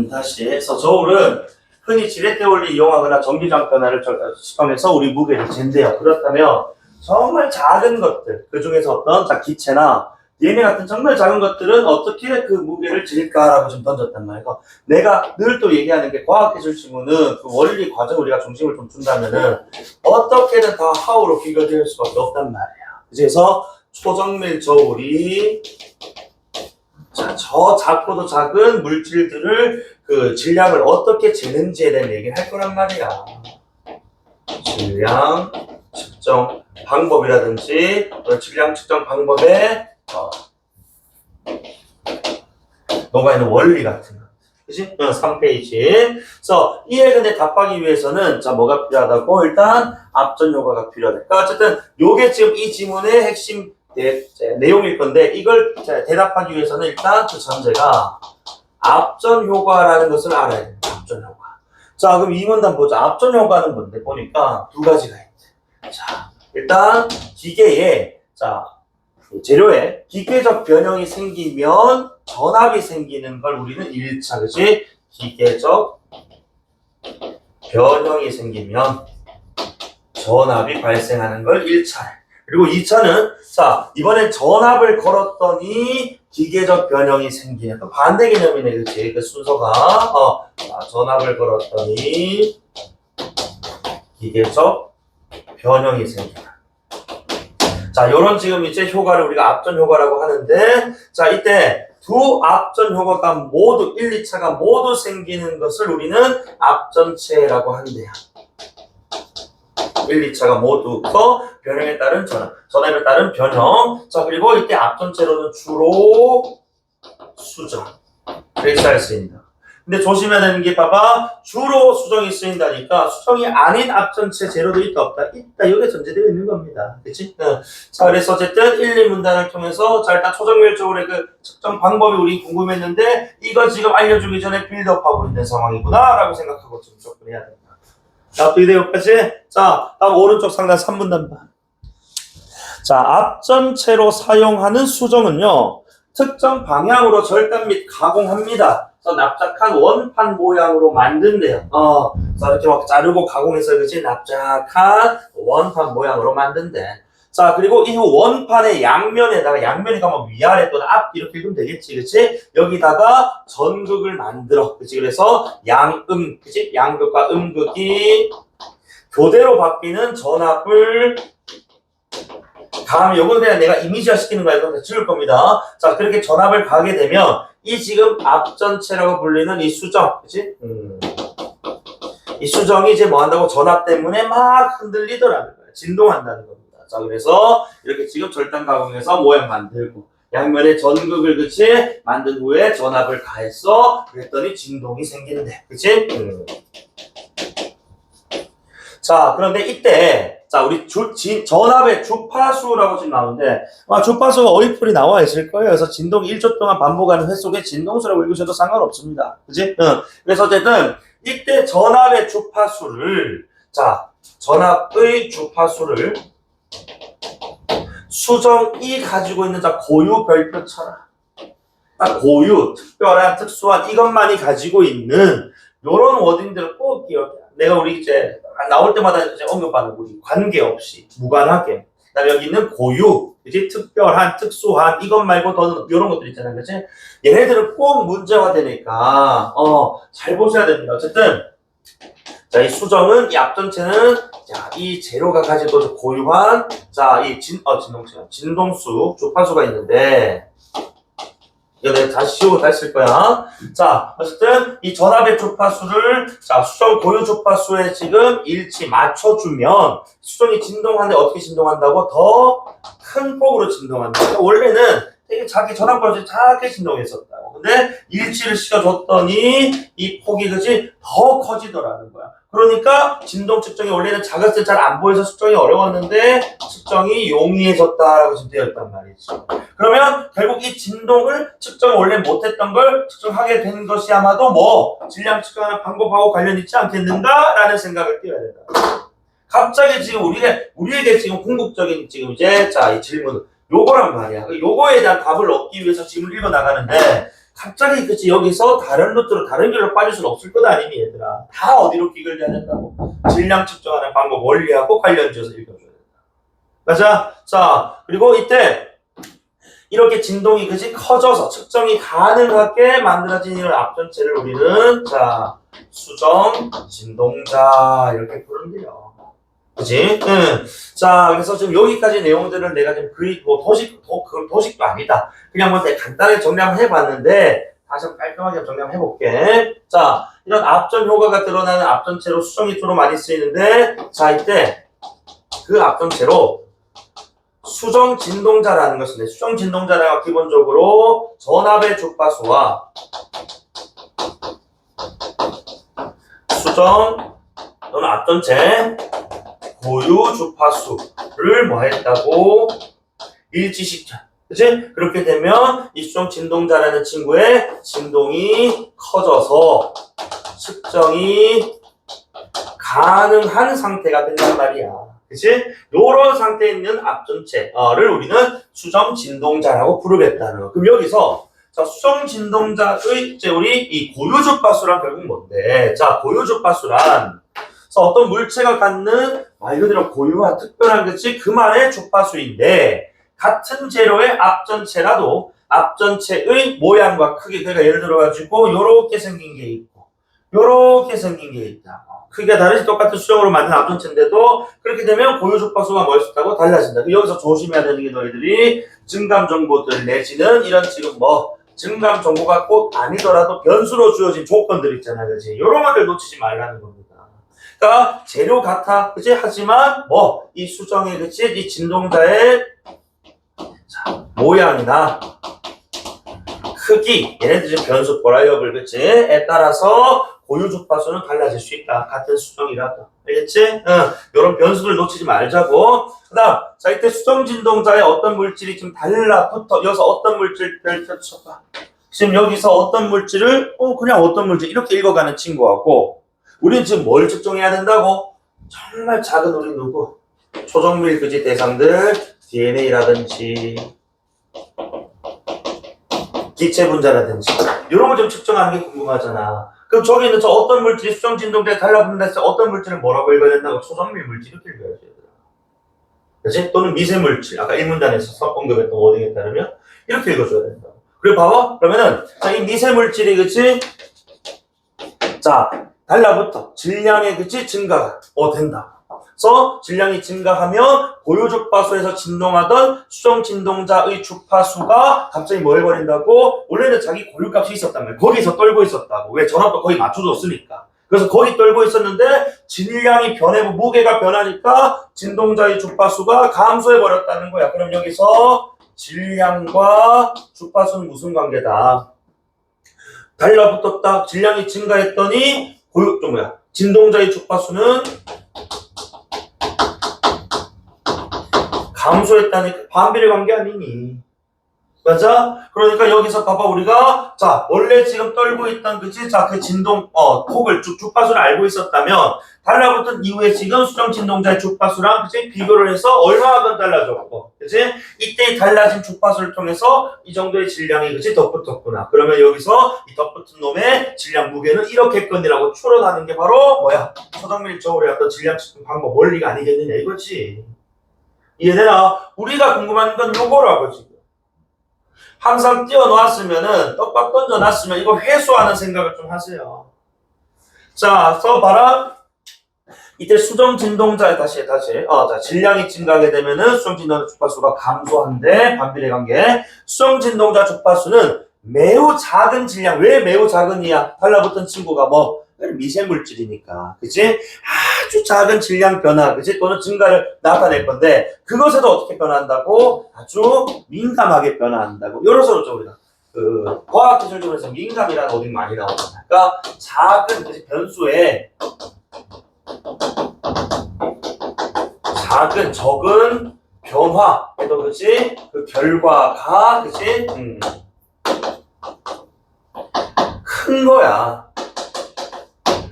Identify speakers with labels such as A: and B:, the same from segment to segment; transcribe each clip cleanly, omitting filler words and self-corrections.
A: 다시 해서 저울은 흔히 지렛대 원리 이용하거나 전기장 변화를 측정해서 우리 무게를 잰대요. 그렇다면 정말 작은 것들, 그 중에서 어떤 자 기체나 DNA 같은 정말 작은 것들은 어떻게 그 무게를 질까라고 좀 던졌단 말이에요. 내가 늘 또 얘기하는 게 과학기술 지문은 그 원리 과정 우리가 중심을 좀 준다면은 어떻게든 다 how로 비교될 수밖에 없단 말이야. 그래서 초정밀 저울이 자, 저 작고도 작은 물질들을 그 질량을 어떻게 재는지에 대한 얘기를 할 거란 말이야. 질량 측정 방법이라든지 질량 측정 방법에 녹아 있는 원리 같은 거. 그치? 3페이지. 그래서 이에 근데 답하기 위해서는 자 뭐가 필요하다고? 일단 앞전 효과가 필요하다. 그러니까 어쨌든 요게 지금 이 지문의 핵심 내용일 건데 이걸 대답하기 위해서는 일단 그 전제가 앞전 효과라는 것을 알아야 됩니다. 앞전 효과. 자 그럼 이 문단 보자. 앞전 효과는 뭔데? 보니까 두 가지가 있대. 자 일단 기계에 자 재료에 기계적 변형이 생기면 전압이 생기는 걸 우리는 1차, 그치? 기계적 변형이 생기면 전압이 발생하는 걸 1차. 그리고 2차는 자 이번엔 전압을 걸었더니 기계적 변형이 생기는 그 반대 개념이네, 그치? 그 순서가 자, 전압을 걸었더니 기계적 변형이 생기는. 자, 요런 지금 이제 효과를 우리가 앞전 효과라고 하는데, 자, 이때 두 앞전 효과가 모두, 1, 2차가 모두 생기는 것을 우리는 앞전체라고 한대요. 1, 2차가 모두 변형에 따른 전압, 전압에 따른 변형. 자, 그리고 이때 앞전체로는 주로 수정. 이렇게 할 수 있다. 근데 조심해야 되는 게 봐봐. 주로 수정이 쓰인다니까 수정이 아닌 앞전체 재료도 있다 없다? 있다. 이게 전제되어 있는 겁니다. 그치? 자 그래서 어쨌든 1, 2문단을 통해서 자 일단 초정밀적으로 그 측정 방법이 우리 궁금했는데 이거 지금 알려주기 전에 빌드업하고 있는 상황이구나 라고 생각하고 좀 접근해야 된다. 자 어떻게 돼요? 여기까지? 자 다음 오른쪽 상단 3문단 봐. 자 앞전체로 사용하는 수정은요 특정 방향으로 절단 및 가공합니다. 그래서 납작한 원판 모양으로 만든대요. 자, 이렇게 막 자르고 가공해서 그치? 납작한 원판 모양으로 만든대. 자, 그리고 이 원판의 양면에다가, 양면이 가면 위아래 또는 앞, 이렇게 읽으면 되겠지, 그치? 여기다가 전극을 만들어. 그치? 그래서 양음, 그치? 양극과 음극이 교대로 바뀌는 전압을 다음에 요건 그냥 내가 이미지화 시키는 거에서 지울 겁니다. 자, 그렇게 전압을 가게 되면 이 지금 앞전체라고 불리는 이 수정, 그치? 이 수정이 이제 뭐 한다고 전압 때문에 막 흔들리더라는 거예요. 진동한다는 겁니다. 자, 그래서 이렇게 지금 절단 가공해서 모양 만들고 양면에 전극을 그치? 만든 후에 전압을 가했어. 그랬더니 진동이 생기는데, 그치? 자, 그런데 이때 자, 우리 전압의 주파수라고 지금 나오는데, 주파수가 어휘풀이 나와 있을 거예요. 그래서 진동 1초 동안 반복하는 횟속에 진동수라고 읽으셔도 상관없습니다. 그지? 그래서 어쨌든, 이때 전압의 주파수를, 자, 전압의 주파수를 수정이 가지고 있는 자, 고유 별표처럼, 고유, 특별한, 특수한 이것만이 가지고 있는 요런 워딩들을 꼭 기억해. 내가 우리 이제 나올 때마다 이제 언급하는 우리 관계없이 무관하게 그다음에 여기 있는 고유, 그치? 특별한, 특수한 이것 말고 더 이런 것들 있잖아요, 그치? 얘네들은 꼭 문제가 되니까 잘 보셔야 됩니다. 어쨌든 자, 이 수정은 이 앞전체는 자, 이 재료가 가지고 있는 고유한 자, 이 진동수, 주파수가 있는데. 이거 내가 다시 씌우고 다시 쓸 거야. 자, 어쨌든 이 전압의 주파수를 자 수정 고유 주파수에 지금 일치 맞춰주면 수정이 진동하는데 어떻게 진동한다고? 더 큰 폭으로 진동한다. 그러니까 원래는 되게 작게 전압보다 작게 진동했었다고. 근데 일치를 시켜줬더니 이 폭이 그치 더 커지더라는 거야. 그러니까 진동 측정이 원래는 작았을 때 잘 안 보여서 측정이 어려웠는데 측정이 용이해졌다라고 지금 되어 있단 말이지. 그러면 결국 이 진동을 측정을 원래 못했던 걸 측정하게 된 것이 아마도 뭐 질량 측정하는 방법하고 관련 있지 않겠는가라는 생각을 띄워야 된다. 갑자기 지금 우리에게 지금 궁극적인 지금 이제 자 이 질문 요거란 말이야. 요거에 대한 답을 얻기 위해서 지금 읽어 나가는데 갑자기 그치 여기서 다른 루트로 다른 길로 빠질 수는 없을 것 아니니 얘들아. 다 어디로 기울여야 된다고? 질량 측정하는 방법 원리하고 관련지어서 읽어줘야 된다. 맞아? 자 그리고 이때 이렇게 진동이 그치 커져서 측정이 가능하게 만들어진 이런 앞전체를 우리는 자 수정 진동자 이렇게 부른대요. 그치? 응. 자, 그래서 지금 여기까지 내용들을 내가 지금 뭐 도식도 아니다. 그냥 뭐 간단하게 정리 한번 해봤는데, 다시 한번 깔끔하게 정리 한번 해볼게. 자, 이런 앞전 효과가 드러나는 앞전체로 수정이 주로 많이 쓰이는데, 자, 이때 그 앞전체로 수정 진동자라는 것인데, 수정 진동자가 기본적으로 전압의 주파수와 수정 또는 앞전체 고유 주파수를 뭐 했다고 일치시켜. 그치? 그렇게 되면 이 수정 진동자라는 친구의 진동이 커져서 측정이 가능한 상태가 된단 말이야. 그치? 요런 상태에 있는 앞전체를 우리는 수정 진동자라고 부르겠다는 거. 그럼 여기서 자, 수정 진동자의 이제 우리 이 고유 주파수란 결국 뭔데? 자, 고유 주파수란 그래서 어떤 물체가 갖는 말 그대로 고유한 특별한 것이 그만의 주파수인데 같은 재료의 앞전체라도 앞전체의 모양과 크기 그러니까 예를 들어 가지고 요렇게 생긴 게 있고 요렇게 생긴 게 있다. 크기가 다르지 똑같은 수정으로 만든 앞전체인데도 그렇게 되면 고유 주파수가 뭐였다고 달라진다. 여기서 조심해야 되는 게 너희들이 증감 정보들 내지는 이런 지금 뭐 증감 정보가 꼭 아니더라도 변수로 주어진 조건들 있잖아, 그렇지? 요런 것들 놓치지 말라는 겁니다. 그러니까 재료 같아, 그치? 하지만 뭐 이 수정의 그치? 이 진동자의 자, 모양이나 크기, 얘네들 지금 변수 버라이어블 그치?에 따라서 고유 주파수는 달라질 수 있다. 같은 수정이라도. 알겠지? 요런 변수를 놓치지 말자고. 그 다음, 자, 이때 수정 진동자의 어떤 물질이 지금 달라붙어. 여기서 어떤 물질 펼쳐봐. 지금 여기서 어떤 물질을, 그냥 어떤 물질, 이렇게 읽어가는 친구하고, 우리는 지금 뭘 측정해야 된다고? 정말 작은 우리 누구? 초정밀 그지 대상들, DNA라든지, 기체 분자라든지, 이런 걸 좀 측정하는 게 궁금하잖아. 그럼 저기 있는 저 어떤 물질이 수정 진동자에 달라붙는다 했을 때 어떤 물질을 뭐라고 읽어야 된다고? 초정밀 물질 이렇게 읽어야지. 그치? 또는 미세물질. 아까 1문단에서 언급했던 워딩에 따르면 이렇게 읽어줘야 된다고. 그리고 봐봐. 그러면은, 자, 이 미세물질이, 그치? 자, 달라붙어. 질량의, 그치? 증가가, 된다. 그래서 질량이 증가하면 고유 주파수에서 진동하던 수정 진동자의 주파수가 갑자기 뭐 해버린다고? 원래는 자기 고유값이 있었단 말이야. 거기서 떨고 있었다고. 왜? 전압도 거의 맞춰줬으니까. 그래서 거기 떨고 있었는데 질량이 변하고 무게가 변하니까 진동자의 주파수가 감소해버렸다는 거야. 그럼 여기서 질량과 주파수는 무슨 관계다? 달라붙었다. 질량이 증가했더니 진동자의 주파수는 감소했다니까 반비례 관계 아니니. 맞아? 그러니까 여기서 봐봐 우리가 자 원래 지금 떨고 있던 그치? 자 그 진동 폭을 주파수를 알고 있었다면 달라붙은 이후에 지금 수정 진동자의 주파수랑 그치? 비교를 해서 얼마만큼 달라졌고 그치? 이때 달라진 주파수를 통해서 이 정도의 질량이 그치? 덧붙었구나. 그러면 여기서 이 덧붙은 놈의 질량 무게는 이렇게건이라고 추론하는 게 바로 뭐야? 초정밀적으로 어떤 질량 측정 방법 원리가 아니겠느냐 이거지. 이해되나? 우리가 궁금한 건 요거라고 지금. 항상 띄워놓았으면은 떡밥 던져놨으면 이거 회수하는 생각을 좀 하세요. 자, 써봐라. 이때 수정 진동자에 다시 자 질량이 증가하게 되면은 수정 진동자 주파수가 감소한데 반비례 관계. 수정 진동자 주파수는 매우 작은 질량. 왜 매우 작은이야? 달라붙은 친구가 뭐 미세물질이니까, 그치? 아주 작은 질량 변화, 그치? 또는 증가를 나타낼 건데, 그것에도 어떻게 변화한다고? 아주 민감하게 변화한다고. 요로서로 좀 우리가, 과학기술적으로 민감이라는 어딩 많이 나오잖아. 그러니까, 작은, 그치? 변수에, 적은 변화에도, 그치? 그 결과가, 그치? 큰 거야.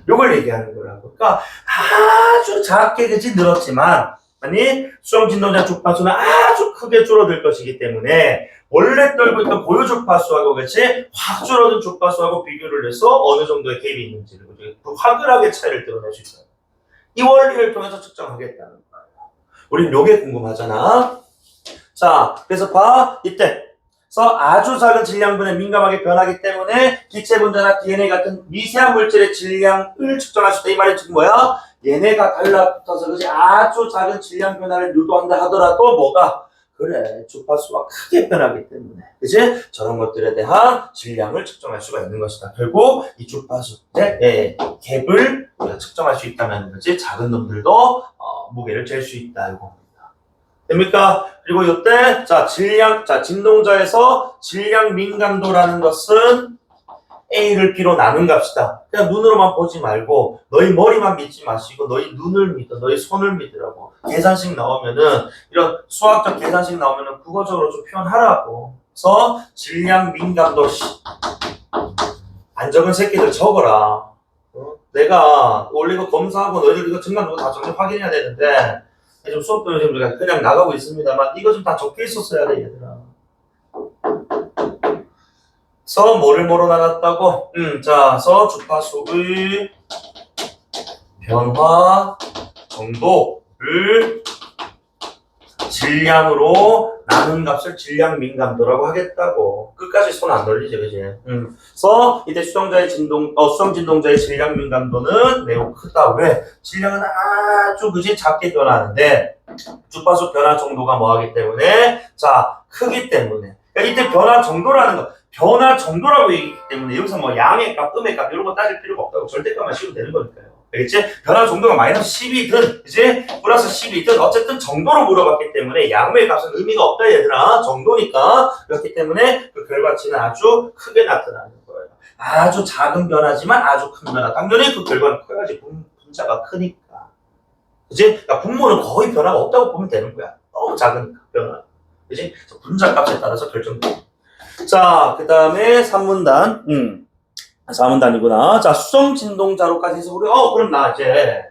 A: 요걸 얘기하는 거라고. 그러니까 아주 작게 그치 늘었지만 아니 수정 진동자 주파수는 아주 크게 줄어들 것이기 때문에 원래 떨고 있던 고유 주파수하고 같이 확 줄어든 주파수하고 비교를 해서 어느 정도의 갭이 있는지를 확연하게 차이를 드러낼 수 있어요. 이 원리를 통해서 측정하겠다는 거예요. 우린 요게 궁금하잖아. 자, 그래서 봐. 이때 그래서 아주 작은 질량분에 민감하게 변하기 때문에 기체 분자나 DNA 같은 미세한 물질의 질량을 측정할 수 있다. 이 말이 지금 뭐야? 얘네가 달라붙어서 그지 아주 작은 질량 변화를 유도한다 하더라도 뭐가 그래 주파수가 크게 변하기 때문에 그지 저런 것들에 대한 질량을 측정할 수가 있는 것이다. 결국 이 주파수의 갭을 우리가 측정할 수 있다는 거지 작은 놈들도 무게를 잴 수 있다 이겁니다. 됩니까? 그리고 이때 자 질량 자 진동자에서 질량 민감도라는 것은 A를 B로 나눈 값이다. 그냥 눈으로만 보지 말고 너희 머리만 믿지 마시고 너희 눈을 믿어, 너희 손을 믿으라고. 계산식 나오면은 이런 수학적 계산식 나오면은 국어적으로 좀 표현하라고. 그래서 질량 민감도 안 적은 새끼들 적어라. 내가 원래 이거 검사하고 너희들 이거 증강 다 정리 확인해야 되는데 지금 수업도 요즘 우리가 그냥 나가고 있습니다만 이거 좀 다 적혀 있었어야 돼 얘들아. 서 뭐를 뭐로 나눴다고? 자, 서 주파수의 변화 정도를 질량으로 나눈 값을 질량 민감도라고 하겠다고. 끝까지 손 안 돌리지, 그지? 그래서 이때 수성 진동자의 질량 민감도는 매우 크다. 왜? 질량은 아주 그지 작게 변하는데 주파수 변화 정도가 뭐하기 때문에 자 크기 때문에. 그러니까 이때 변화 정도라는 거. 변화 정도라고 얘기하기 때문에 여기서 뭐 양의 값, 음의 값 이런 거 따질 필요가 없다고 절대값만 씌우면 되는 거니까요. 알겠지? 변화 정도가 마이너스 10이든 이제 플러스 10이든 어쨌든 정도로 물어봤기 때문에 양의 값은 의미가 없다 얘들아. 정도니까. 그렇기 때문에 그 결과치는 아주 크게 나타나는 거예요. 아주 작은 변화지만 아주 큰 변화. 당연히 그 결과는 커야지. 분자가 크니까. 그치? 그러니까 분모는 거의 변화가 없다고 보면 되는 거야. 너무 작으니까 변화. 그치? 분자 값에 따라서 결정돼. 자, 그 다음에 3문단. 4문단이구나. 자, 수정 진동자로까지 해서 우리, 그럼 나 이제,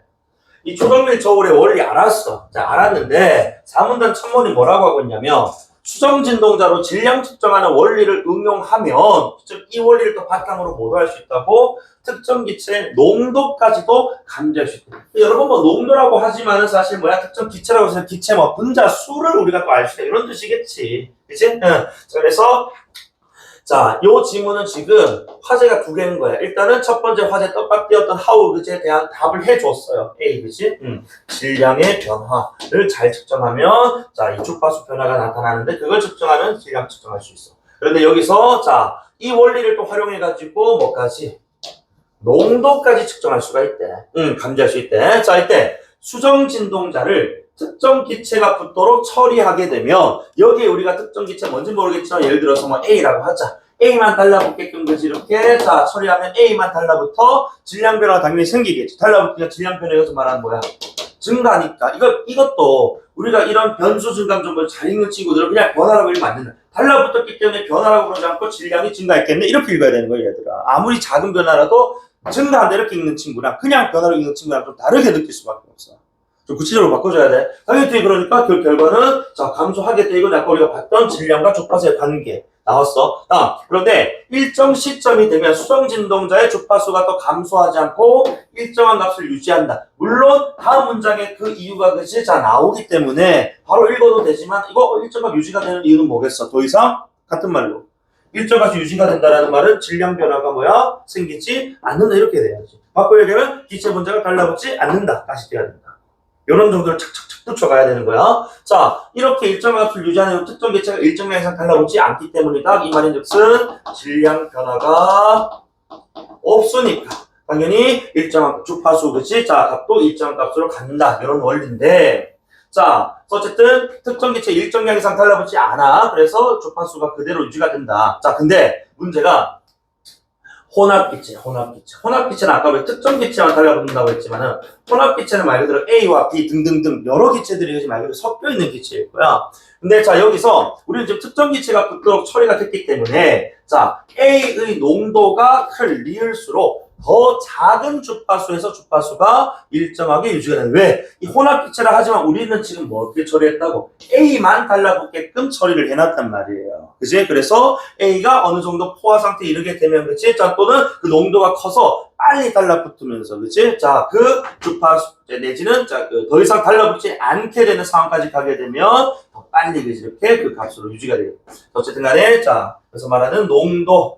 A: 이 초정밀 저울의 원리 알았어. 자, 알았는데, 4문단 첨언이 뭐라고 하고 있냐면, 수정 진동자로 질량 측정하는 원리를 응용하면, 즉, 이 원리를 또 바탕으로 모두할 수 있다고, 특정 기체의 농도까지도 감지할 수 있다. 여러분, 뭐, 농도라고 하지만은 사실 뭐야, 특정 기체라고 해서 기체 뭐, 분자 수를 우리가 또 알 수 있다. 이런 뜻이겠지. 그치? 자, 그래서, 자, 요 지문은 지금 화제가 두 개인 거야. 일단은 첫 번째 화제 떡밥 띄었던 how 그지에 대한 답을 해줬어요. A 그지? 질량의 변화를 잘 측정하면 자, 이 주파수 변화가 나타나는데 그걸 측정하면 질량 측정할 수 있어. 그런데 여기서 자, 이 원리를 또 활용해가지고 뭐까지? 농도까지 측정할 수가 있대. 감지할 수 있대. 자, 이때 수정 진동자를 특정 기체가 붙도록 처리하게 되면 여기에 우리가 특정 기체 뭔지 모르겠지만 예를 들어서 뭐 A라고 하자. A만 달라붙게끔 그지 이렇게 자 처리하면 A만 달라붙어 질량 변화가 당연히 생기겠지. 달라붙으니까 질량 변화에서 말하는 뭐야? 증가니까. 이것도 우리가 이런 변수 증감 정보를 잘 읽는 친구들은 그냥 변화라고 읽으면 안 된다. 달라붙었기 때문에 변화라고 그러지 않고 질량이 증가했겠네. 이렇게 읽어야 되는 거야 얘들아. 아무리 작은 변화라도 증가한다 이렇게 읽는 친구랑 그냥 변화로 읽는 친구랑 좀 다르게 느낄 수밖에 없어. 좀 구체적으로 바꿔줘야 돼. 당연히 그러니까 그 결과는 자 감소하게 되고 아까 우리가 봤던 질량과 주파수의 관계 나왔어. 그런데 일정 시점이 되면 수정 진동자의 주파수가 또 감소하지 않고 일정한 값을 유지한다. 물론 다음 문장에 그 이유가 그치 자 나오기 때문에 바로 읽어도 되지만 이거 일정 값 유지가 되는 이유는 뭐겠어? 더 이상 같은 말로 일정 값이 유지가 된다라는 말은 질량 변화가 뭐야? 생기지 않는다 이렇게 돼야지. 바꿔 얘기하면 기체 분자가 달라붙지 않는다. 다시 돼야 된다. 이런 정도를 착착착 쫓아가야 되는 거야. 자, 이렇게 일정한 값을 유지하는 특정 기체가 일정량 이상 달라붙지 않기 때문이다. 이 말인즉슨 질량 변화가 없으니까 당연히 일정한 주파수 그치? 자, 값도 일정한 값으로 간다. 이런 원리인데 자, 어쨌든 특정 기체 일정량 이상 달라붙지 않아. 그래서 주파수가 그대로 유지가 된다. 자, 근데 문제가 혼합기체는 아까 왜 특정 기체만 달라붙는다고 했지만은 혼합기체는 말 그대로 A와 B 등등등 여러 기체들이 말 그대로 섞여 있는 기체일 거야. 근데 자 여기서 우리는 지금 특정 기체가 붙도록 처리가 됐기 때문에 자 A의 농도가 클 리을수록 더 작은 주파수에서 주파수가 일정하게 유지가 되는. 왜? 이 혼합기체라 하지만 우리는 지금 뭐 어떻게 처리했다고? A만 달라붙게끔 처리를 해놨단 말이에요. 그지? 그래서 A가 어느 정도 포화 상태에 이르게 되면, 그치? 자, 또는 그 농도가 커서 빨리 달라붙으면서, 그치? 자, 그 주파수, 내지는, 자, 더 이상 달라붙지 않게 되는 상황까지 가게 되면, 더 빨리, 그치? 이렇게 그 값으로 유지가 되겠다. 어쨌든 간에, 자, 그래서 말하는 농도가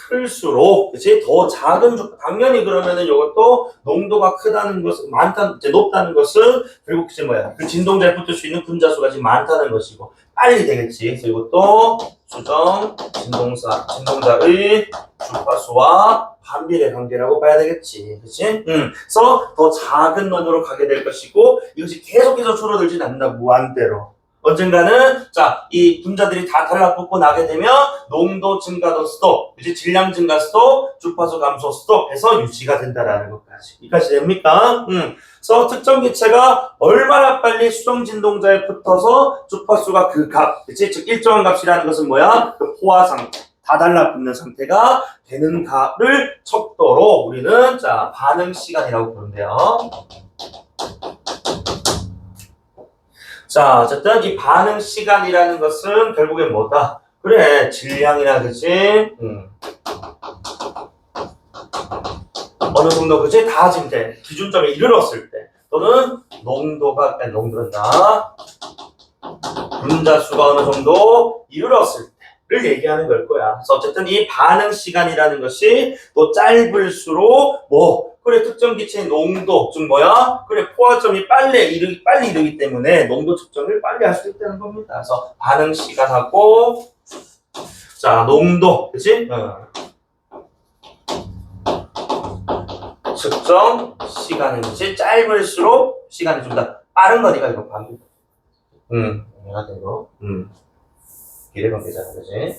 A: 클수록, 그치? 더 작은 당연히 그러면은 이것도 농도가 크다는 것은, 이제 높다는 것은 결국 이제 뭐야? 그 진동자에 붙을 수 있는 분자수가 지금 많다는 것이고, 빨리 되겠지. 그래서 이것도 수정, 진동자의 주파수와 반비례 관계라고 봐야 되겠지. 그치? 그래서 더 작은 농도로 가게 될 것이고, 이것이 계속해서 줄어들진 않는다, 무한대로. 언젠가는 자, 이 분자들이 다 달라붙고 나게 되면 농도 증가도 스톱, 이제 질량 증가 스톱, 주파수 감소 스톱 해서 유지가 된다라는 것까지. 여기까지 됩니까? 그래서 특정 기체가 얼마나 빨리 수정 진동자에 붙어서 주파수가 그 값, 그치? 즉 일정한 값이라는 것은 뭐야? 그 포화 상태, 다 달라붙는 상태가 되는 값을 척도로 우리는 자, 반응 시간이라고 부른대요. 자, 어쨌든 이 반응 시간이라는 것은 결국엔 뭐다? 그래, 질량이나, 그치? 어느 정도, 그치? 다진 때, 기준점에 이르렀을 때, 또는 농도란다. 분자수가 어느 정도 이르렀을 때를 얘기하는 걸 거야. 그래서 어쨌든 이 반응 시간이라는 것이 또 짧을수록 그래, 특정 기체의 농도, 즉 뭐야? 그래, 포화점이 빨리 이르기 때문에 농도 측정을 빨리 할 수 있다는 겁니다. 그래서 반응 시간하고, 자, 농도, 그치? 측정 시간은 그치? 짧을수록 시간이 좀 더 빠른 거니까 이거 반응. 내가 이거. 비례관계잖아, 그치?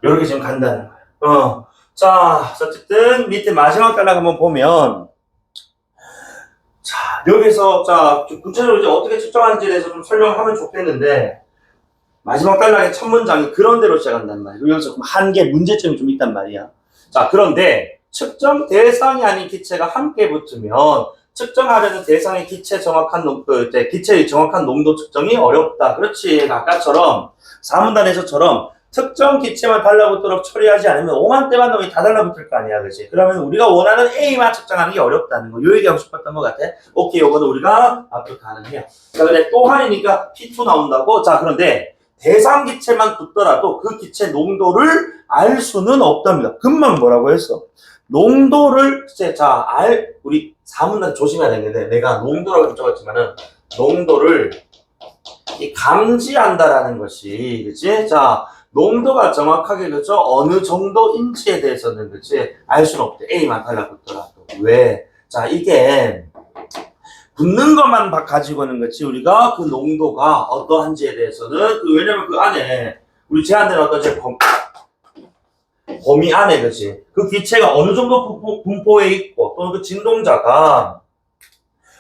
A: 이렇게 지금 간다는 거야. 자, 어쨌든 밑에 마지막 단락 한번 보면, 자, 여기서 자, 구체적으로 이제 어떻게 측정하는지에 대해서 좀 설명하면 좋겠는데, 마지막 단락의 첫 문장이 그런 대로 시작한단 말이야. 여기서 한계 문제점이 좀 있단 말이야. 자, 그런데 측정 대상이 아닌 기체가 함께 붙으면 측정하려는 대상의 기체의 정확한 농도 측정이 어렵다. 그렇지. 아까처럼 사문단에서처럼 특정 기체만 달라붙도록 처리하지 않으면 5만 대만 놈이 다 달라붙을 거 아니야, 그렇지? 그러면 우리가 원하는 A만 측정하는 게 어렵다는 거. 요 얘기하고 싶었던 것 같아. 오케이, 요거는 우리가 앞으로 가능해요. 자, 근데 또 하니까 P2 나온다고. 자, 그런데 대상 기체만 붙더라도 그 기체 농도를 알 수는 없답니다. 금방 뭐라고 했어? 농도를 우리 사문단 조심해야 되는데 내가 농도라고 적었지만은 농도를 감지한다라는 것이, 그치? 자, 농도가 정확하게, 그죠? 어느 정도인지에 대해서는, 그치? 알 수는 없대. A만 달라붙더라도. 왜? 자, 이게 붙는 것만 가지고는, 그치? 우리가 그 농도가 어떠한지에 대해서는, 왜냐면 그 안에, 우리 제한된 어떤 범위 안에, 그치? 그 기체가 어느 정도 분포해 있고, 또는 그 진동자가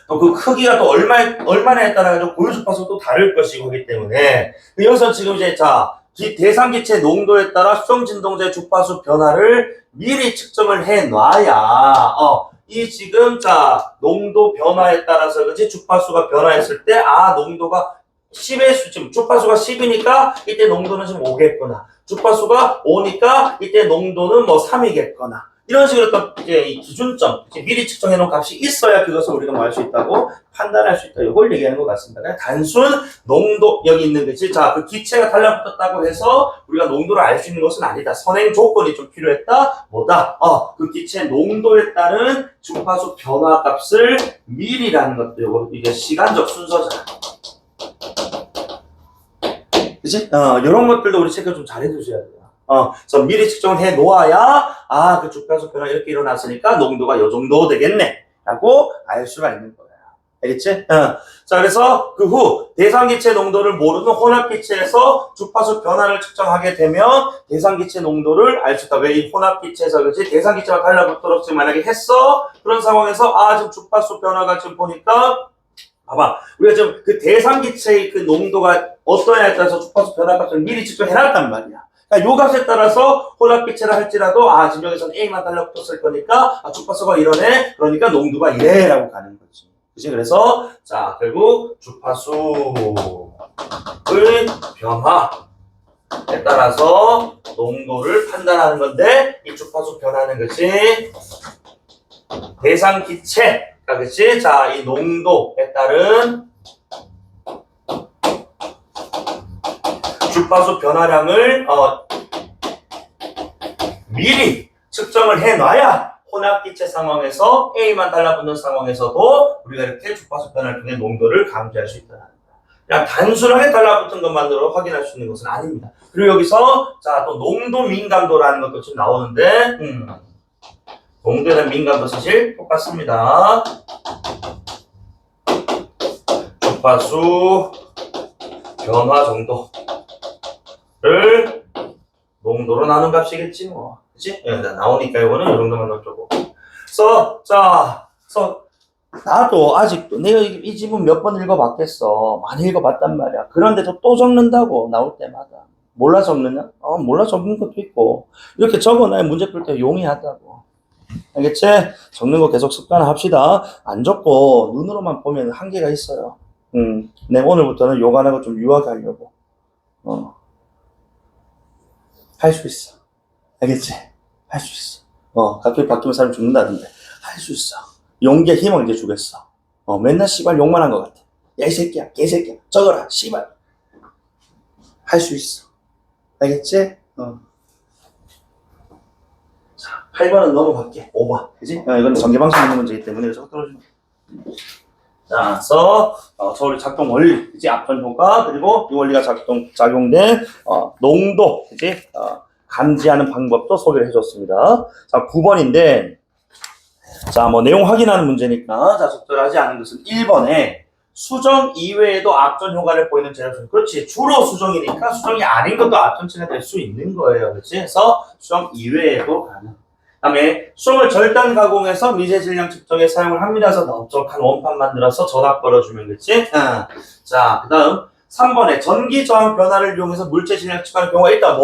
A: 또 그 크기가 또 얼마냐에 따라 고유 주파수가 또 다를 것이고 하기 때문에, 여기서 지금 이제, 자, 대상 기체 농도에 따라 수정 진동자의 주파수 변화를 미리 측정을 해 놔야, 이 지금, 자, 농도 변화에 따라서, 그치? 주파수가 변화했을 때, 농도가 10의 지금 주파수가 10이니까 이때 농도는 지금 5겠구나. 주파수가 5니까 이때 농도는 3이겠거나. 이런 식으로 또 이제 이 기준점, 미리 측정해 놓은 값이 있어야 그것을 우리가 뭐 할 수 있다고 판단할 수 있다. 이걸 얘기하는 것 같습니다. 그냥 단순 농도, 여기 있는 거지. 자, 그 기체가 달라붙었다고 해서 우리가 농도를 알 수 있는 것은 아니다. 선행 조건이 좀 필요했다. 뭐다? 그 기체 농도에 따른 주파수 변화 값을 미리라는 것도 이게 시간적 순서잖아. 그치? 이런 것들도 우리 체크 좀 잘해 두셔야 돼요. 그래서 미리 측정을 해 놓아야, 그 주파수 변화 이렇게 일어났으니까 농도가 요 정도 되겠네. 라고 알 수가 있는 거예요. 알겠지? 자, 그래서 그 후 대상기체 농도를 모르는 혼합기체에서 주파수 변화를 측정하게 되면 대상기체 농도를 알 수 있다. 왜 이 혼합기체에서, 그렇지? 대상기체와 달라붙도록 지금 만약에 했어? 그런 상황에서, 지금 주파수 변화가 지금 보니까, 봐봐. 우리가 지금 그 대상기체의 그 농도가 어떠냐에 따라서 주파수 변화값을 미리 직접 해놨단 말이야. 그러니까 요 값에 따라서 혼합기체라 할지라도 지금 여기서는 A만 달라붙었을 거니까 주파수가 이러네. 그러니까 농도가 이래라고 가는 거지. 그치? 그래서 자 결국 주파수의 변화에 따라서 농도를 판단하는 건데 이 주파수 변화는 그치? 대상 기체가 그치? 자 이 농도에 따른 주파수 변화량을 미리 측정을 해놔야 혼합기체 상황에서 A만 달라붙는 상황에서도 우리가 이렇게 주파수 변화를 통해 농도를 감지할 수 있다. 그냥 단순하게 달라붙은 것만으로 확인할 수 있는 것은 아닙니다. 그리고 여기서 자 또 농도 민감도라는 것도 지금 나오는데 농도에 대한 민감도 사실 똑같습니다. 주파수 변화 정도를 농도로 나눈 값이겠지 뭐. 그치? 나오니까 이거는 이 정도만 넣어주고. 나도 아직도 내가 이 지문 몇 번 읽어봤겠어. 많이 읽어봤단 말이야. 그런데도 또 적는다고 나올 때마다. 몰라 적느냐? 몰라 적는 것도 있고. 이렇게 적어놔야 문제 풀 때 용이하다고. 알겠지? 적는 거 계속 습관합시다. 안 적고 눈으로만 보면 한계가 있어요. 내가 오늘부터는 요거 안 하고 좀 유하게 하려고. 할 수 있어. 알겠지? 할 수 있어. 갑자기 바뀌면 사람 죽는다던데. 할 수 있어. 용기에 힘을 이제 주겠어. 맨날 씨발 욕만 한 것 같아. 야, 이 새끼야, 개새끼야. 적어라, 씨발. 할 수 있어. 알겠지? 자, 8번은 넘어갈게. 5번. 그지? 이건 전개방식 있는 문제이기 때문에 저거 떨어지면. 자, 그래서 서울의 작동 원리, 그지? 앞전 효과, 그리고 이 원리가 작용된 농도, 그지? 감지하는 방법도 소개를 해줬습니다. 자, 9번인데, 자, 뭐 내용 확인하는 문제니까, 자, 적절하지 않은 것은 1번에 수정 이외에도 앞전 효과를 보이는 재료수. 그렇지. 주로 수정이니까 수정이 아닌 것도 앞전체가 될 수 있는 거예요. 그렇지? 그래서 수정 이외에도 가능. 다음에 수정을 절단 가공해서 미세 질량 측정에 사용을 합니다. 그래서 넓적한 원판 만들어서 전압 걸어주면 그렇지? 자, 그 다음 3번에 전기 저항 변화를 이용해서 물체 질량 측정하는 경우가 있다.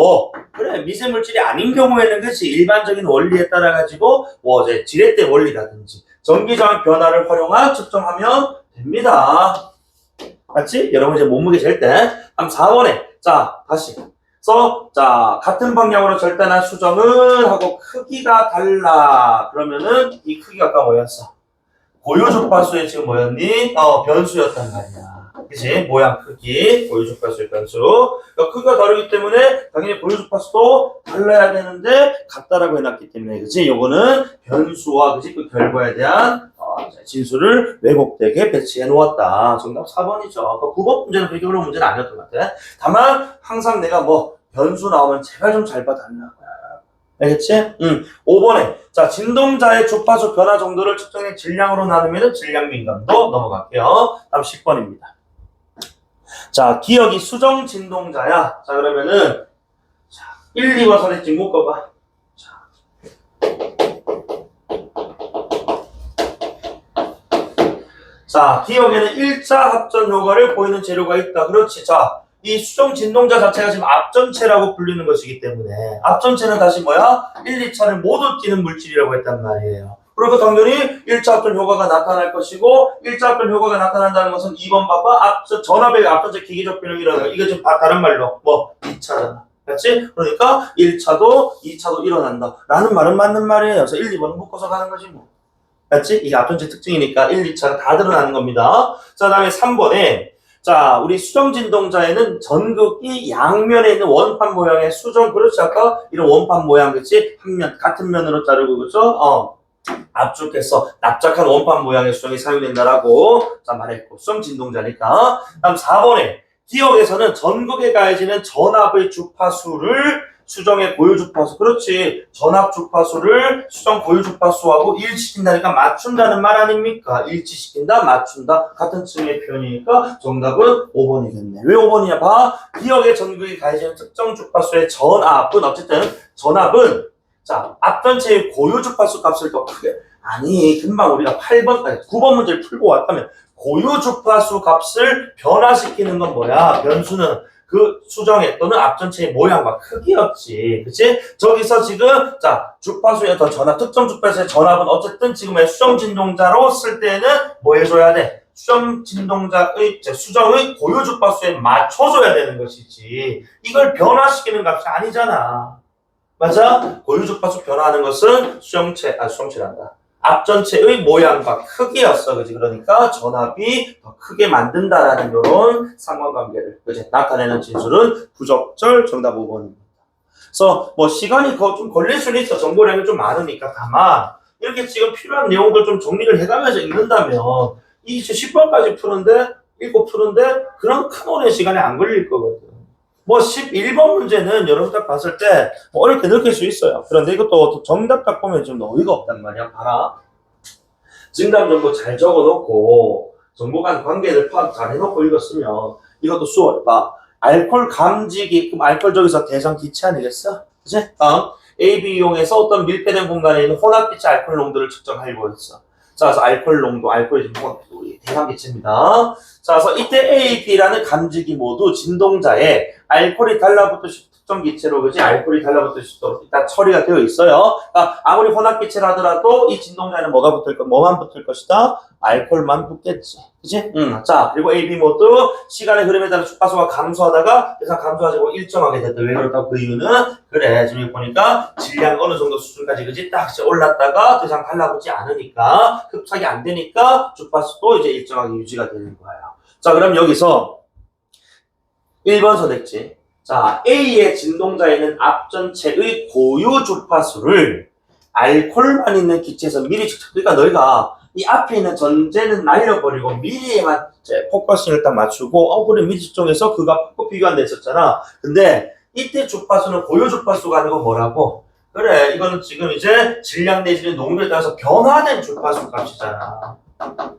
A: 그래, 미세 물질이 아닌 경우에는 그렇지. 일반적인 원리에 따라 가지고 이제 지렛대 원리라든지 전기 저항 변화를 활용한 측정하면 됩니다. 맞지? 여러분 이제 몸무게 잴 때. 다음 4번에 자, 다시. 자, 같은 방향으로 절단한 수정은 하고 크기가 달라. 그러면은 이 크기가 아까 뭐였어? 고유 주파수에 지금 뭐였니? 변수였단 말이야. 그치? 모양 크기, 고유 주파수의 변수. 그러니까 크기가 다르기 때문에 당연히 고유 주파수도 달라야 되는데 같다라고 해놨기 때문에 그치? 요거는 변수와 그치? 그 결과에 대한 진수를 왜곡되게 배치해 놓았다. 정답 4번이죠. 그러니까 9번 문제는 그렇게 어려운 문제는 아니었던 것 같아. 다만 항상 내가 변수 나오면 제발 좀 잘 봐달라고. 알겠지? 5번에 자 진동자의 주파수 변화 정도를 측정해 질량으로 나누면 질량 민감도 넘어갈게요. 다음 10번입니다. 자 기억이 수정 진동자야. 자 그러면은 1, 2번 선택지 묶어봐. 자, 기억에는 1차 합전 효과를 보이는 재료가 있다. 그렇지. 자, 이 수정 진동자 자체가 지금 앞전체라고 불리는 것이기 때문에 앞전체는 다시 뭐야? 1, 2차를 모두 띠는 물질이라고 했단 말이에요. 그러니까 당연히 1차 합전 효과가 나타날 것이고 1차 합전 효과가 나타난다는 것은 2번 봐봐. 전압의 앞전체 기계적 변형이 일어나. 이거 지금 다른 말로 2차잖아. 그렇지? 그러니까 1차도 2차도 일어난다. 라는 말은 맞는 말이에요. 그래서 1, 2번은 묶어서 가는 거지 뭐. 맞지? 이게 앞전체 특징이니까 1, 2차가 다 드러나는 겁니다. 자, 다음에 3번에 자, 우리 수정 진동자에는 전극이 양면에 있는 원판 모양의 수정, 그렇지? 아까 이런 원판 모양, 그렇지? 한 면, 같은 면으로 자르고, 그렇죠? 압축해서 납작한 원판 모양의 수정이 사용된다라고 자 말했고, 수정 진동자니까. 다음 4번에 기억에서는 전극에 가해지는 전압의 주파수를 수정의 고유 주파수, 그렇지. 전압 주파수를 수정 고유 주파수하고 일치시킨다니까 맞춘다는 말 아닙니까? 일치시킨다, 맞춘다. 같은 층의 표현이니까 정답은 5번이겠네. 왜 5번이냐? 봐. 기억의 전극이 가해지는 특정 주파수의 전압은 어쨌든 전압은 자 앞전체의 고유 주파수 값을 더 크게 금방 우리가 8번, 9번 문제를 풀고 왔다면 고유 주파수 값을 변화시키는 건 뭐야? 변수는 그 수정액 또는 앞전체의 모양과 크기였지. 그치? 저기서 지금, 자, 주파수의 더 전압, 특정 주파수의 전압은 어쨌든 지금의 수정 진동자로 쓸 때는 뭐 해줘야 돼? 수정 진동자의, 수정의 고유 주파수에 맞춰줘야 되는 것이지. 이걸 변화시키는 값이 아니잖아. 맞아? 고유 주파수 변화하는 것은 수정체란다. 앞전체의 모양과 크기였어. 그지? 그러니까 전압이 더 크게 만든다라는 이런 상관관계를 그지? 나타내는 진술은 부적절 정답 5번입니다. 그래서 뭐 시간이 좀 걸릴 수는 있어. 정보량이 좀 많으니까. 다만 이렇게 지금 필요한 내용들 좀 정리를 해가면서 읽는다면 이 10번까지 읽고 푸는데 그런 큰 오랜 시간이 안 걸릴 거거든. 뭐 11번 문제는 여러분 딱 봤을 때 뭐 어렵게 느낄 수 있어요. 그런데 이것도 정답 딱 보면 좀 어이가 없단 말이야. 봐라. 증감 정보 잘 적어놓고 정보 간 관계를 파악 잘 해놓고 읽었으면 이것도 수월. 봐. 알코올 감지기, 그럼 알코올 저기서 대상 기체 아니겠어? 그치? AB 이용해서 어떤 밀폐된 공간에 있는 혼합기체 알코올 농도를 측정하려고 했어. 자, 그래서 알코올 농도, 알코올이 우리 대상 기체입니다. 자, 그래서 이때 A, B라는 감지기 모두 진동자에 알코올이 달라붙듯이 특정 기체로, 그지? 알코올이 달라붙듯이 일단 처리가 되어 있어요. 그러니까 아무리 혼합기체라 하더라도 이 진동자에는 뭐만 붙을 것이다? 알코올만 붙겠지. 그지? 자, 그리고 A, B 모두 시간의 흐름에 따라 주파수가 감소하다가 대상 감소하고 일정하게 됐다. 왜 그렇다고? 그 이유는 그래. 지금 여기 보니까 질량 어느 정도 수준까지, 그지? 딱 올랐다가 대상 달라붙지 않으니까 흡착이 안 되니까 주파수도 이제 일정하게 유지가 되는 거예요. 자, 그럼 여기서 1번 선택지. 자, A의 진동자에는 앞전체의 고유 주파수를 알코올만 있는 기체에서 미리 측정. 그러니까 너희가 이 앞에 있는 전제는 날려버리고 미리에만 포커스를 딱 맞추고 그래 미리 측정해서 그가 비교한다 했었잖아. 근데 이때 주파수는 고유 주파수가 아니고 뭐라고? 그래, 이거는 지금 이제 질량 내지는 농도에 따라서 변화된 주파수 값이잖아.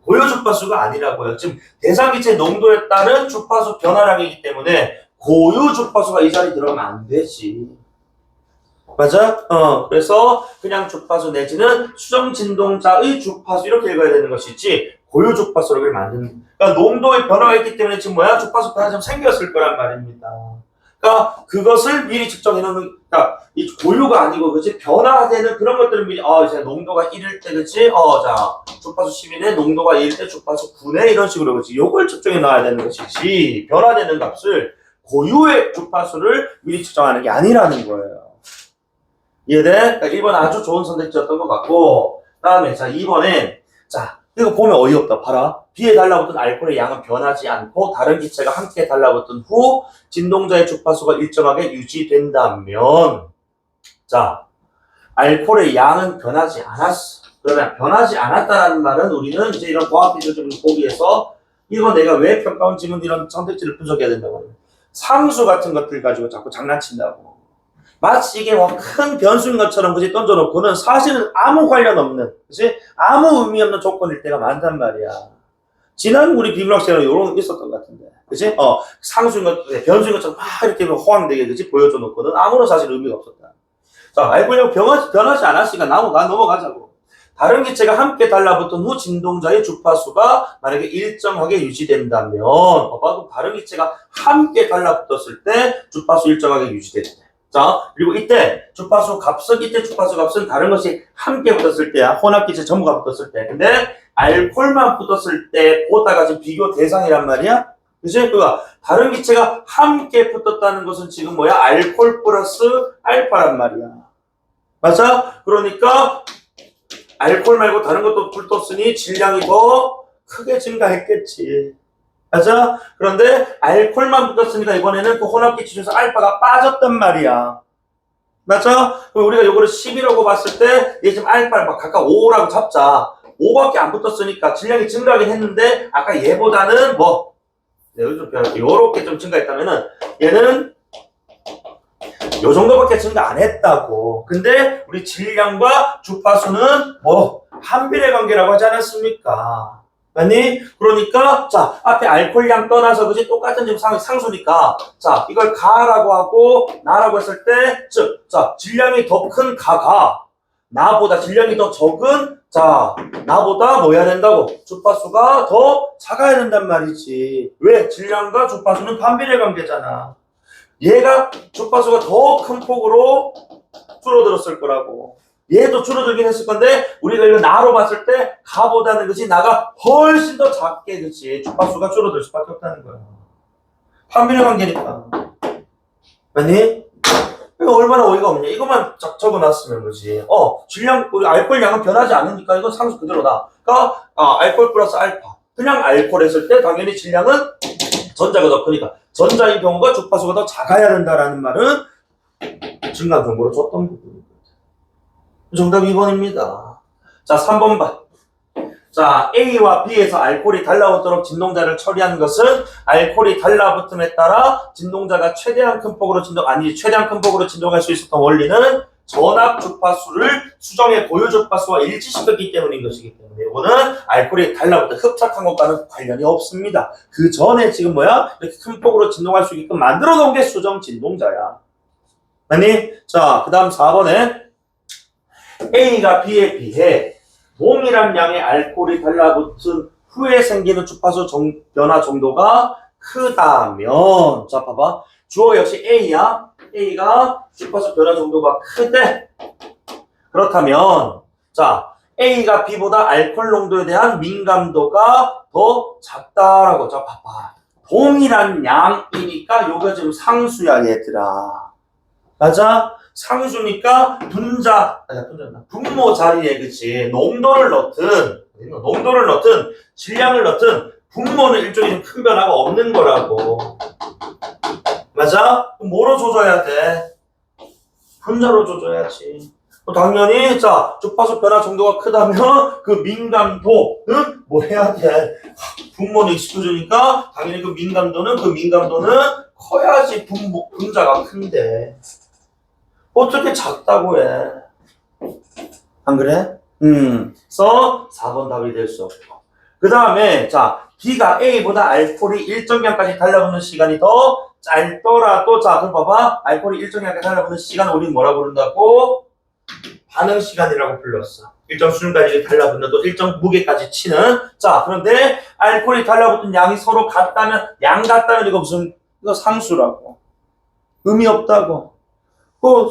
A: 고유 주파수가 아니라고요. 지금 대상 기체 농도에 따른 주파수 변화량이기 때문에 고유 주파수가 이 자리에 들어가면 안 되지. 맞아? 그래서 그냥 주파수 내지는 수정 진동자의 주파수 이렇게 읽어야 되는 것이지 고유 주파수를 만드는. 그러니까 농도의 변화가 있기 때문에 지금 뭐야? 주파수 변화 좀 생겼을 거란 말입니다. 그러니까 그것을 미리 측정해 놓는, 그러니까 이 고유가 아니고, 그치? 변화되는 그런 것들을 미리, 이제 농도가 1일 때, 그치? 자, 주파수 10이네, 농도가 1일 때 주파수 9네, 이런 식으로, 그치? 요걸 측정해 놔야 되는 것이지, 변화되는 값을, 고유의 주파수를 미리 측정하는 게 아니라는 거예요. 이해돼? 그러니까 1번 아주 좋은 선택지였던 것 같고, 다음에, 자, 2번에, 자, 이거 보면 어이없다. 봐라. B에 달라붙은 알코올의 양은 변하지 않고 다른 기체가 함께 달라붙은 후 진동자의 주파수가 일정하게 유지된다면, 자, 알코올의 양은 변하지 않았어. 그러면 변하지 않았다는 말은 우리는 이제 이런 과학 기술을 보기 위해서 이거 내가 왜 평가원 지문 이런 선택지를 분석해야 된다고 하는 상수 같은 것들 가지고 자꾸 장난친다고. 마치 이게 뭐 큰 변수인 것처럼 그지 던져놓고는 사실은 아무 관련 없는, 그지 아무 의미 없는 조건일 때가 많단 말이야. 지난 우리 비문학 시간에 이런 거 있었던 것 같은데, 그지 상수인 것, 변수인 것처럼 막 이렇게 호황되게 그지 보여줘 놓고는 아무런 사실 의미가 없었다. 자, 알코올량 변하지 않았으니까 넘어가자고. 다른 기체가 함께 달라붙은 후 진동자의 주파수가 만약에 일정하게 유지된다면, 봐봐도 다른 기체가 함께 달라붙었을 때 주파수 일정하게 유지된다. 자, 그리고 이때 주파수 값은 다른 것이 함께 붙었을 때야. 혼합기체 전부가 붙었을 때. 근데 알코올만 붙었을 때 보다가 지금 비교 대상이란 말이야. 그치? 그러니까 다른 기체가 함께 붙었다는 것은 지금 뭐야? 알코올 플러스 알파란 말이야. 맞아? 그러니까 알코올 말고 다른 것도 붙었으니 질량이 더 크게 증가했겠지. 맞아? 그런데 알코올만 붙었으니까 이번에는 그 혼합기체 중에서 알파가 빠졌단 말이야. 맞아? 그럼 우리가 이거를 10이라고 봤을 때 이게 지금 알파를 막 각각 5라고 잡자. 5밖에 안 붙었으니까 질량이 증가하긴 했는데 아까 얘보다는 뭐 여기 좀 요렇게 좀 증가했다면은 얘는 요 정도밖에 증가 안 했다고. 근데 우리 질량과 주파수는 뭐 한비례 관계라고 하지 않았습니까? 아니, 그러니까, 자, 앞에 알코올량 떠나서, 그지? 똑같은 지금 상수니까, 자, 이걸 가라고 하고, 나라고 했을 때, 즉, 자, 질량이 더 큰 가가, 나보다 질량이 더 적은, 자, 나보다 뭐 해야 된다고? 주파수가 더 작아야 된단 말이지. 왜? 질량과 주파수는 반비례 관계잖아. 얘가 주파수가 더 큰 폭으로 줄어들었을 거라고. 얘도 줄어들긴 했을 건데 우리가 이거 나로 봤을 때 가보다는 그치 나가 훨씬 더 작게 그치 주파수가 줄어들 수밖에 없다는 거야. 반비례 관계니까. 아니? 이거 얼마나 어이가 없냐. 이것만 적어놨으면 그지. 질량, 우리 알코올 양은 변하지 않으니까 이건 상수 그대로다. 그러니까 알코올 플러스 알파. 그냥 알코올 했을 때 당연히 질량은 전자가 더 크니까 전자인 경우가 주파수가 더 작아야 된다라는 말은 증강 정보로 줬던 부분입니다. 정답 2번입니다. 자, 3번 봐. 자, A와 B에서 알코올이 달라붙도록 진동자를 처리한 것은 알코올이 달라붙음에 따라 진동자가 최대한 큰 폭으로 최대한 큰 폭으로 진동할 수 있었던 원리는 전압 주파수를 수정의 고유 주파수와 일치시켰기 때문인 것이기 때문에 이거는 알코올이 달라붙어 흡착한 것과는 관련이 없습니다. 그 전에 지금 이렇게 큰 폭으로 진동할 수 있게끔 만들어 놓은 게 수정 진동자야. 아니? 자, 그 다음 4번에 A가 B에 비해 동일한 양의 알코올이 달라붙은 후에 생기는 주파수 변화 정도가 크다면, 자 봐봐, 주어 역시 A야. A가 주파수 변화 정도가 크대. 그렇다면 자 A가 B보다 알코올 농도에 대한 민감도가 더 작다라고. 자 봐봐, 동일한 양이니까 요거 지금 상수야 얘들아. 맞아? 상수니까 분모 자리에 그치 농도를 넣든 질량을 넣든 분모는 일종의 좀 큰 변화가 없는 거라고. 맞아? 그럼 뭐로 조져야 돼? 분자로 조져야지. 당연히 자 주파수 변화 정도가 크다면 그 민감도는 뭐 해야 돼? 분모는 익숙해지니까 당연히 그 민감도는 커야지 분자가 큰데 어떻게 작다고 해? 안 그래? 그래서 4번 답이 될 수 없고. 그 다음에 자 B가 A보다 알코올이 일정량까지 달라붙는 시간이 더 짧더라도 자 그럼 봐봐, 알코올이 일정량까지 달라붙는 시간을 우리는 뭐라고 부른다고? 반응 시간이라고 불렀어. 일정 수준까지 달라붙는 또 일정 무게까지 치는. 자 그런데 알코올이 달라붙은 양이 서로 같다면 이거 상수라고. 의미 없다고.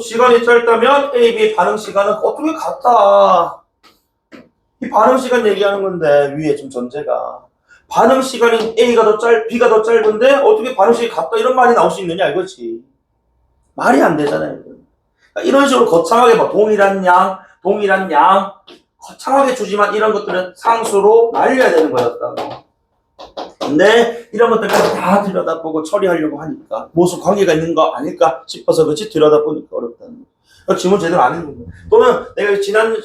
A: 시간이 짧다면 A, B 반응 시간은 어떻게 같아? 이 반응 시간 얘기하는 건데 위에 좀 전제가 반응 시간이 B가 더 짧은데 어떻게 반응 시간이 같다 이런 말이 나올 수 있느냐 이거지. 말이 안 되잖아요. 그러니까 이런 식으로 거창하게 동일한 양 거창하게 주지만 이런 것들은 상수로 날려야 되는 거였다고. 근데 이런 것들까지 다 들여다보고 처리하려고 하니까 무슨 관계가 있는 거 아닐까 싶어서 그렇지 들여다보니까 어렵다는 거. 지문 제대로 안 읽는 거. 또는 내가 지난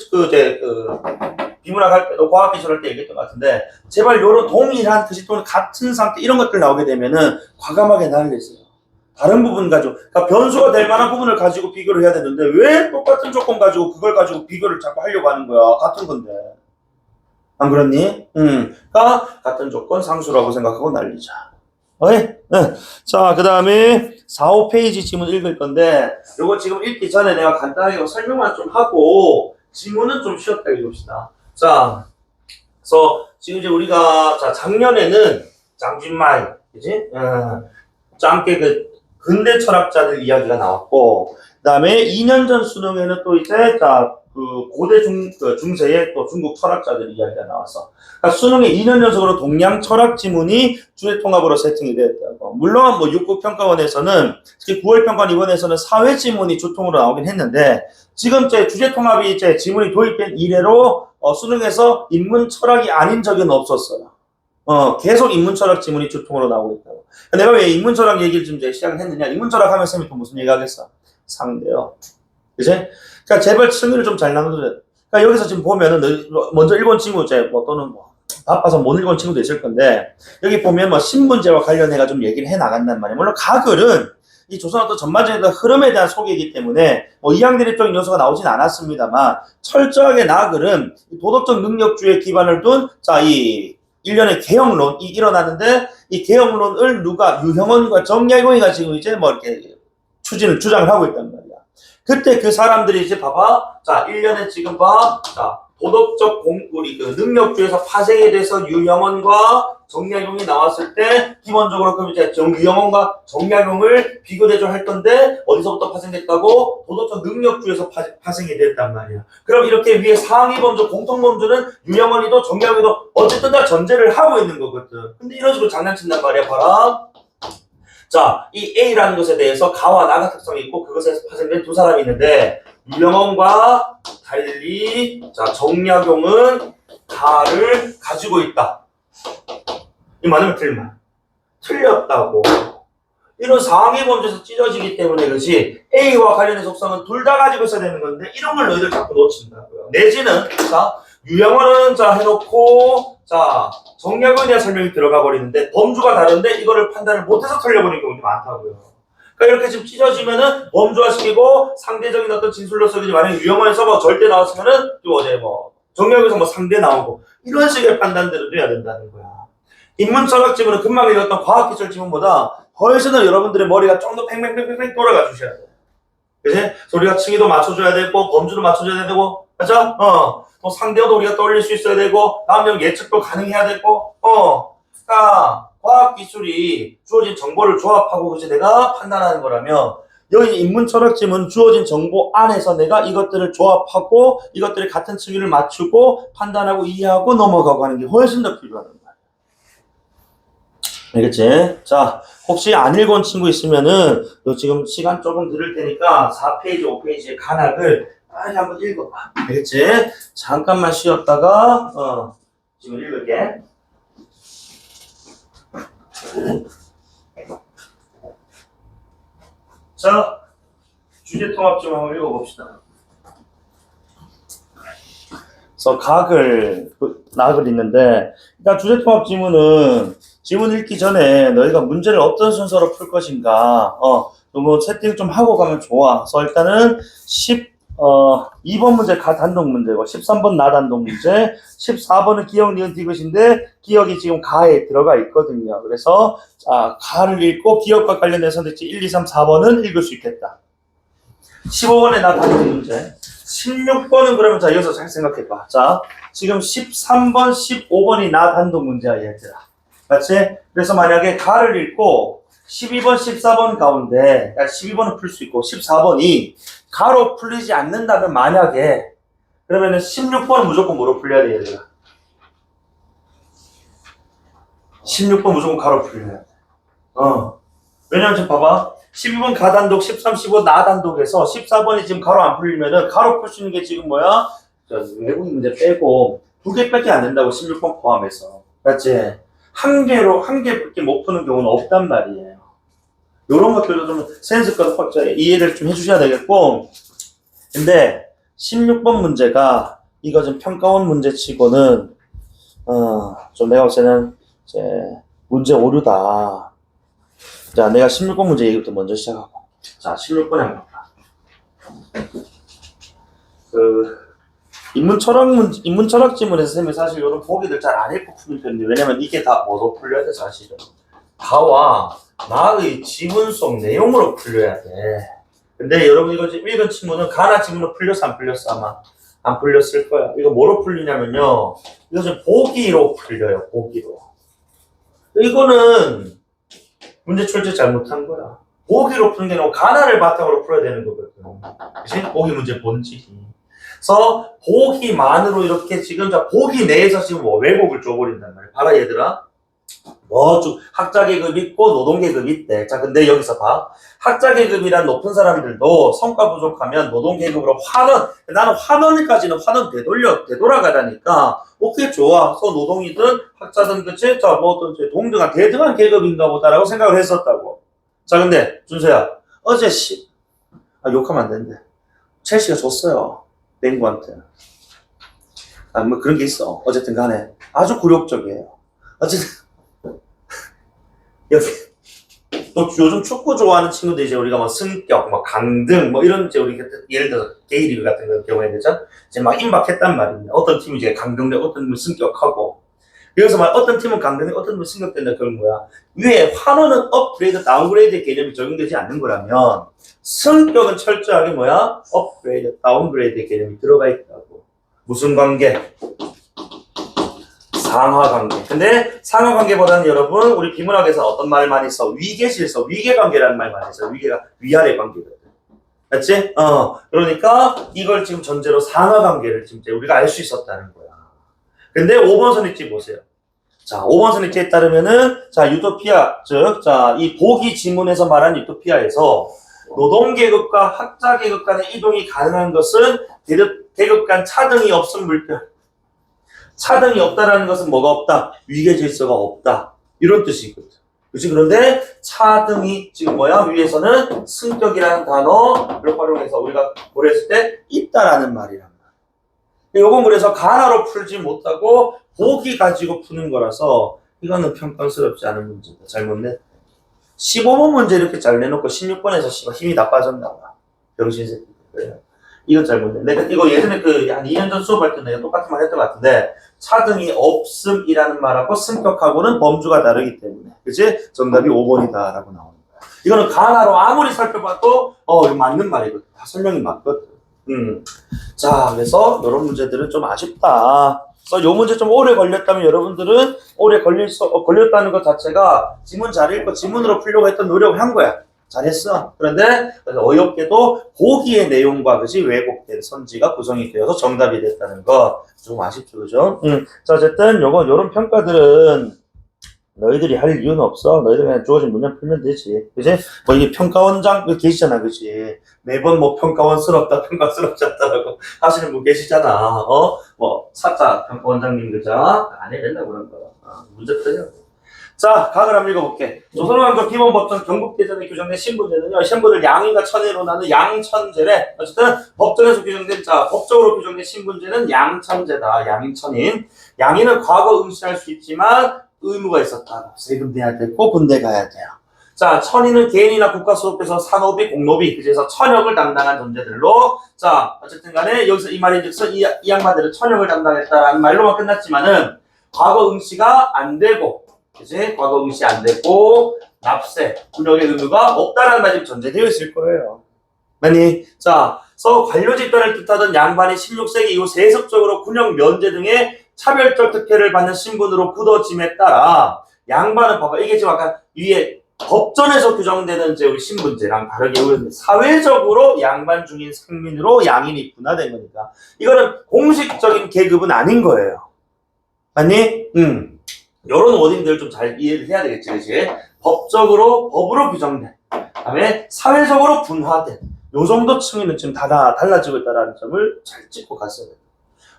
A: 비문학 할 때도 과학기술 할 때 얘기했던 것 같은데 제발 요런 동일한 뜻이 또는 같은 상태 이런 것들 나오게 되면은 과감하게 날리세요. 다른 부분 가지고 그러니까 변수가 될 만한 부분을 가지고 비교를 해야 되는데 왜 똑같은 조건 가지고 그걸 가지고 비교를 자꾸 하려고 하는 거야. 같은 건데. 안 그렇니? 그러니까 같은 조건 상수라고 생각하고 날리자. 자, 그 다음에 4, 5페이지 지문 읽을 건데 요거 지금 읽기 전에 내가 간단하게 설명만 좀 하고 지문은 좀 쉬었다 읽읍시다. 자, 그래서 지금 이제 우리가 작년에는 장진마이, 그지? 함께 근대 철학자들 이야기가 나왔고, 그 다음에 2년 전 수능에는 또 이제 고대 중세의 또 중국 철학자들 이야기가 나왔어. 그러니까 수능에 2년 연속으로 동양 철학 지문이 주제 통합으로 세팅이 되었다고. 물론 6급 평가원에서는 특히 9월 평가원 이번에서는 사회 지문이 주통으로 나오긴 했는데 지금 주제 통합이 지문이 도입된 이래로 수능에서 인문 철학이 아닌 적은 없었어요. 계속 인문 철학 지문이 주통으로 나오고 있다고. 내가 왜 인문 철학 얘기를 좀 시작을 했느냐? 인문 철학 하면 쌤이 또 무슨 얘기 하겠어? 상대요. 그치? 그러니까 제발 층위를 좀 잘 나눠줘야 돼. 그러니까 여기서 지금 보면은 먼저 일본 친구 또는 바빠서 못 읽은 친구도 있을 건데 여기 보면 신문제와 관련해가 좀 얘기를 해 나간단 말이에요. 물론 가글은 이 조선 어떤 전반적인 흐름에 대한 소개이기 때문에 이양대립적인 요소가 나오진 않았습니다만 철저하게 나글은 도덕적 능력주의에 기반을 둔 이 일련의 개혁론이 일어나는데 이 개혁론을 누가 유형원과 정약용이가 지금 이제 이렇게 주장을 하고 있단 말이야. 그때 그 사람들이 이제 봐봐. 1년에 지금 도덕적 우리 그 능력주에서 파생이 돼서 유형언과 정약용이 나왔을 때 기본적으로 그럼 이제 유형언과 정약용을 비교대조 할 건데 어디서부터 파생됐다고? 도덕적 능력주에서 파생이 됐단 말이야. 그럼 이렇게 위에 상위 범주, 공통 범주는 유형언이도 정약용이도 어쨌든 다 전제를 하고 있는 거거든. 근데 이런 식으로 장난친단 말이야. 봐라. 자, 이 A라는 것에 대해서 가와 나가 특성이 있고 그것에서 파생된 두 사람이 있는데 유형언과 달리 자 정약용은 가를 가지고 있다. 이 말은 틀린 말. 틀렸다고. 이런 상위 범주에서 찢어지기 때문에 그렇지 A와 관련된 속성은 둘 다 가지고 있어야 되는 건데 이런 걸 너희들 자꾸 놓친다고요. 내지는 자 유형언은 자 해놓고 자 정약용에 대한 설명이 들어가 버리는데 범주가 다른데 이거를 판단을 못해서 틀려버리는 경우가 많다고요. 그러니까 이렇게 지금 찢어지면은 범주화시키고 상대적인 어떤 진술로서 만약에 유형언에서 뭐 절대 나왔으면은 또 어제 뭐 정약용에서 뭐 상대 나오고 이런 식의 판단들을 해야 된다는 거야. 인문철학 지문은 금방 읽었던 과학기술 지문보다 훨씬 더 여러분들의 머리가 좀 더 팽팽팽팽 돌아가 주셔야 돼. 그치? 소리가 층위도 맞춰줘야 되고 범주도 맞춰줘야 되고 그죠? 또 상대어도 우리가 떠올릴 수 있어야 되고 다음 예측도 가능해야 되고 그러니까 과학기술이 주어진 정보를 조합하고 그치 내가 판단하는 거라면 여기 인문철학 지문 주어진 정보 안에서 내가 이것들을 조합하고 이것들의 같은 층위를 맞추고 판단하고 이해하고 넘어가고 하는 게 훨씬 더 필요하다. 알겠지? 자, 혹시 안 읽어온 친구 있으면은, 너 지금 시간 조금 들을 테니까 4페이지, 5페이지의 간학을 빨리 한번 읽어봐. 알겠지? 잠깐만 쉬었다가, 지금 읽을게. 자, 주제 통합 좀 한번 읽어봅시다. 그래서 낙을 있는데, 일단 주제 통합 지문은 지문 읽기 전에 너희가 문제를 어떤 순서로 풀 것인가, 뭐 세팅 좀 하고 가면 좋아. 그래서 일단은 2번 문제 가 단독 문제고, 13번 나 단독 문제, 14번은 기억, 니은, 디귿인데, 기억이 지금 가에 들어가 있거든요. 그래서, 자, 가를 읽고 기억과 관련된 선택지 1, 2, 3, 4번은 읽을 수 있겠다. 15번에 나 단독 문제. 16번은 그러면 자, 여기서 잘 생각해봐. 자, 지금 13번, 15번이 나 단독 문제야, 얘들아. 맞지? 그래서 만약에 가를 읽고 12번, 14번 가운데 12번은 풀 수 있고 14번이 가로 풀리지 않는다면 만약에 그러면은 16번은 무조건 뭐로 풀려야 돼, 얘들아? 16번 무조건 가로 풀려야 돼. 왜냐면 지금 봐봐. 12번 가단독, 13, 15 나단독에서 14번이 지금 가로 안 풀리면은 가로 풀 수 있는 게 지금 뭐야? 외국인 문제 빼고 2개밖에 안 된다고 16번 포함해서. 맞지? 한 개밖에 못 푸는 경우는 없단 말이에요. 요런 것들도 좀 센스껏 이해를 좀 해주셔야 되겠고. 근데 16번 문제가 이거 좀 평가원 문제치고는 좀 내가 볼 때는 이제 문제 오류다. 자, 내가 16번 문제 얘기부터 먼저 시작하고. 자, 16번에 한번 봐. 인문철학 지문에서 쌤이 사실 이런 보기들 잘 안 읽고 푸는 편인데, 왜냐면 이게 다 뭐로 풀려야 돼, 사실은. 가와 나의 지문 속 내용으로 풀려야 돼. 근데 여러분 이거 지금 읽은 친구는 가나 지문으로 풀렸어, 안 풀렸어? 아마 안 풀렸을 거야. 이거 뭐로 풀리냐면요. 이거 좀 보기로 풀려요, 보기로. 이거는 문제 출제 잘못한 거야. 보기로 푸는 게 아니고 가나를 바탕으로 풀어야 되는 거거든. 그치? 보기 문제 본질이. 그래서 보기만으로 이렇게 지금 자 보기 내에서 지금 뭐 왜곡을 줘버린단 말이야. 봐라 얘들아. 뭐 좀 학자 계급 있고 노동 계급 있대. 자 근데 여기서 봐. 학자 계급이란 높은 사람들도 성과 부족하면 노동 계급으로 환원. 나는 환원까지는 환원 되돌아가라니까. 오케이 좋아. 그래서 노동이든 학자든 그치? 자 뭐 어떤 동등한 대등한 계급인가 보다라고 생각을 했었다고. 자 근데 준서야 어제 욕하면 안 되는데 첼시가 졌어요. 맹구한테. 뭐 그런 게 있어. 어쨌든 간에 아주 굴욕적이에요. 어쨌든 여기 또 요즘 축구 좋아하는 친구들 이제 우리가 뭐 승격, 뭐 강등, 뭐 이런 이제 우리 예를 들어서 K리그 같은 경우에 그죠? 이제 막 임박했단 말입니다. 어떤 팀이 이제 강등돼, 어떤 팀은 승격하고. 그래서 막 어떤 팀은 강등돼, 어떤 팀은 승격된다 그런 거야. 위에 환원은 업그레이드, 다운그레이드의 개념이 적용되지 않는 거라면 승격은 철저하게 뭐야? 업그레이드, 다운그레이드의 개념이 들어가 있다고. 무슨 관계? 상하관계. 근데 상하관계보다는 여러분 우리 비문학에서 어떤 말 많이 써? 위계질서, 위계관계라는 말 많이 써. 위계가 위아래 관계거든. 맞지? 그러니까 이걸 지금 전제로 상하관계를 지금 우리가 알 수 있었다는 거야. 근데 5번 선택지 보세요. 자, 5번 선택지에 따르면은 자, 유토피아, 즉, 자, 이 보기 지문에서 말한 유토피아에서 노동계급과 학자계급 간의 이동이 가능한 것은 계급 간 차등이 없음 물결. 차등이 없다라는 것은 뭐가 없다? 위계질서가 없다. 이런 뜻이거든. 그렇지? 그런데 차등이 지금 뭐야? 위에서는 승격이라는 단어를 활용해서 우리가 고려했을 때 있다라는 말이란 말이야. 요건 그래서 가나로 풀지 못하고 보기 가지고 푸는 거라서 이거는 평가스럽지 않은 문제다. 잘못 냈다. 15번 문제 이렇게 잘 내놓고 16번에서 힘이 다 빠졌나 봐. 병신새끼. 그래. 이건 잘못 내. 내가 이거 예전에 한 2년 전 수업할 때 내가 똑같은 말 했던 것 같은데 차등이 없음이라는 말하고 승격하고는 범주가 다르기 때문에 그치? 정답이 5번이다라고 나오는 거야. 이거는 가나로 아무리 살펴봐도 이거 맞는 말이거든. 다 설명이 맞거든. 자, 그래서 이런 문제들은 좀 아쉽다. 그래서 요 문제 좀 오래 걸렸다면 여러분들은 오래 걸렸다는 것 자체가 지문 잘 읽고 지문으로 풀려고 했던 노력을 한 거야. 잘했어. 그런데 어이없게도 보기의 내용과 그지 왜곡된 선지가 구성이 되어서 정답이 됐다는 거 좀 아쉽죠, 그죠? 자, 어쨌든 요런 평가들은 너희들이 할 이유는 없어. 너희들 그냥 주어진 문장 풀면 되지. 그지? 뭐 이게 평가원장 계시잖아, 그지? 매번 뭐 평가원스럽다, 평가스럽지 않다라고 하시는 분 계시잖아. 뭐 사자 평가원장님 그죠? 안 해야 된다 그런 거. 문제 풀려. 자, 각을 한번 읽어볼게. 조선왕조 기본법정 경국대전에 규정된 신분제는요, 신분을 양인과 천인으로 나누는 양천제래. 어쨌든 법정에서 규정된 법적으로 규정된 신분제는 양천제다. 양인, 천인. 양인은 과거 응시할 수 있지만 의무가 있었다. 세금 내야 되고 군대 가야 돼요. 자, 천인은 개인이나 국가 소속돼서 산업이, 공업이 그래서 천역을 담당한 존재들로 자, 어쨌든 간에 여기서 이 말인 즉슨 이 양반들은 천역을 담당했다라는 말로만 끝났지만은 과거 응시가 안 되고 그치? 과거 응시 안 되고 납세, 군역의 의무가 없다라는 말이 전제되어 있을 거예요. 아니, 자, 관료 집단을 뜻하던 양반이 16세기 이후 세습적으로 군역 면제 등의 차별적 특혜를 받는 신분으로 굳어짐에 따라 양반은 봐봐 이게 지금 아까 위에 법전에서 규정되는 이제 우리 신분제랑 다르게 사회적으로 양반 중인 상민으로 양인이 분화된 거니까 이거는 공식적인 계급은 아닌 거예요. 아니, 이런 워딩들 좀 잘 이해를 해야 되겠지, 그치? 법적으로, 법으로 규정된, 다음에 사회적으로 분화된, 요 정도 층위는 지금 다 달라지고 있다는 점을 잘 짚고 갔어야 돼요.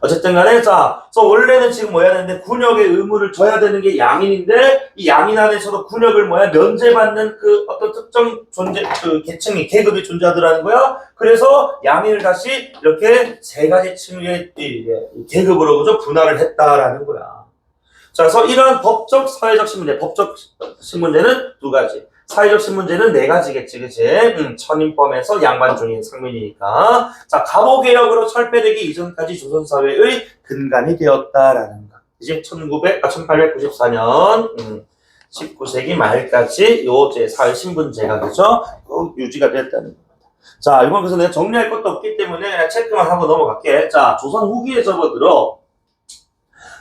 A: 어쨌든 간에, 자, 원래는 지금 뭐야 되는데, 군역의 의무를 져야 되는 게 양인인데, 이 양인 안에서도 군역을 면제받는 그 어떤 특정 계층이, 계급이 존재하더라는 거야. 그래서 양인을 다시 이렇게 세 가지 층의 계급으로 그죠? 분화를 했다라는 거야. 자, 그래서 이러한 법적, 사회적 신문제, 법적 신문제는 두 가지. 사회적 신문제는 네 가지겠지, 그치? 천인범에서 양반 중인 상민이니까. 자, 갑오개혁으로 철폐되기 이전까지 조선사회의 근간이 되었다라는 거. 이제 1894년, 19세기 말까지 요제 사회 신분제가, 그죠? 유지가 됐다는 겁니다. 자, 이건 그래서 내가 정리할 것도 없기 때문에 그냥 체크만 하고 넘어갈게. 자, 조선 후기에 접어들어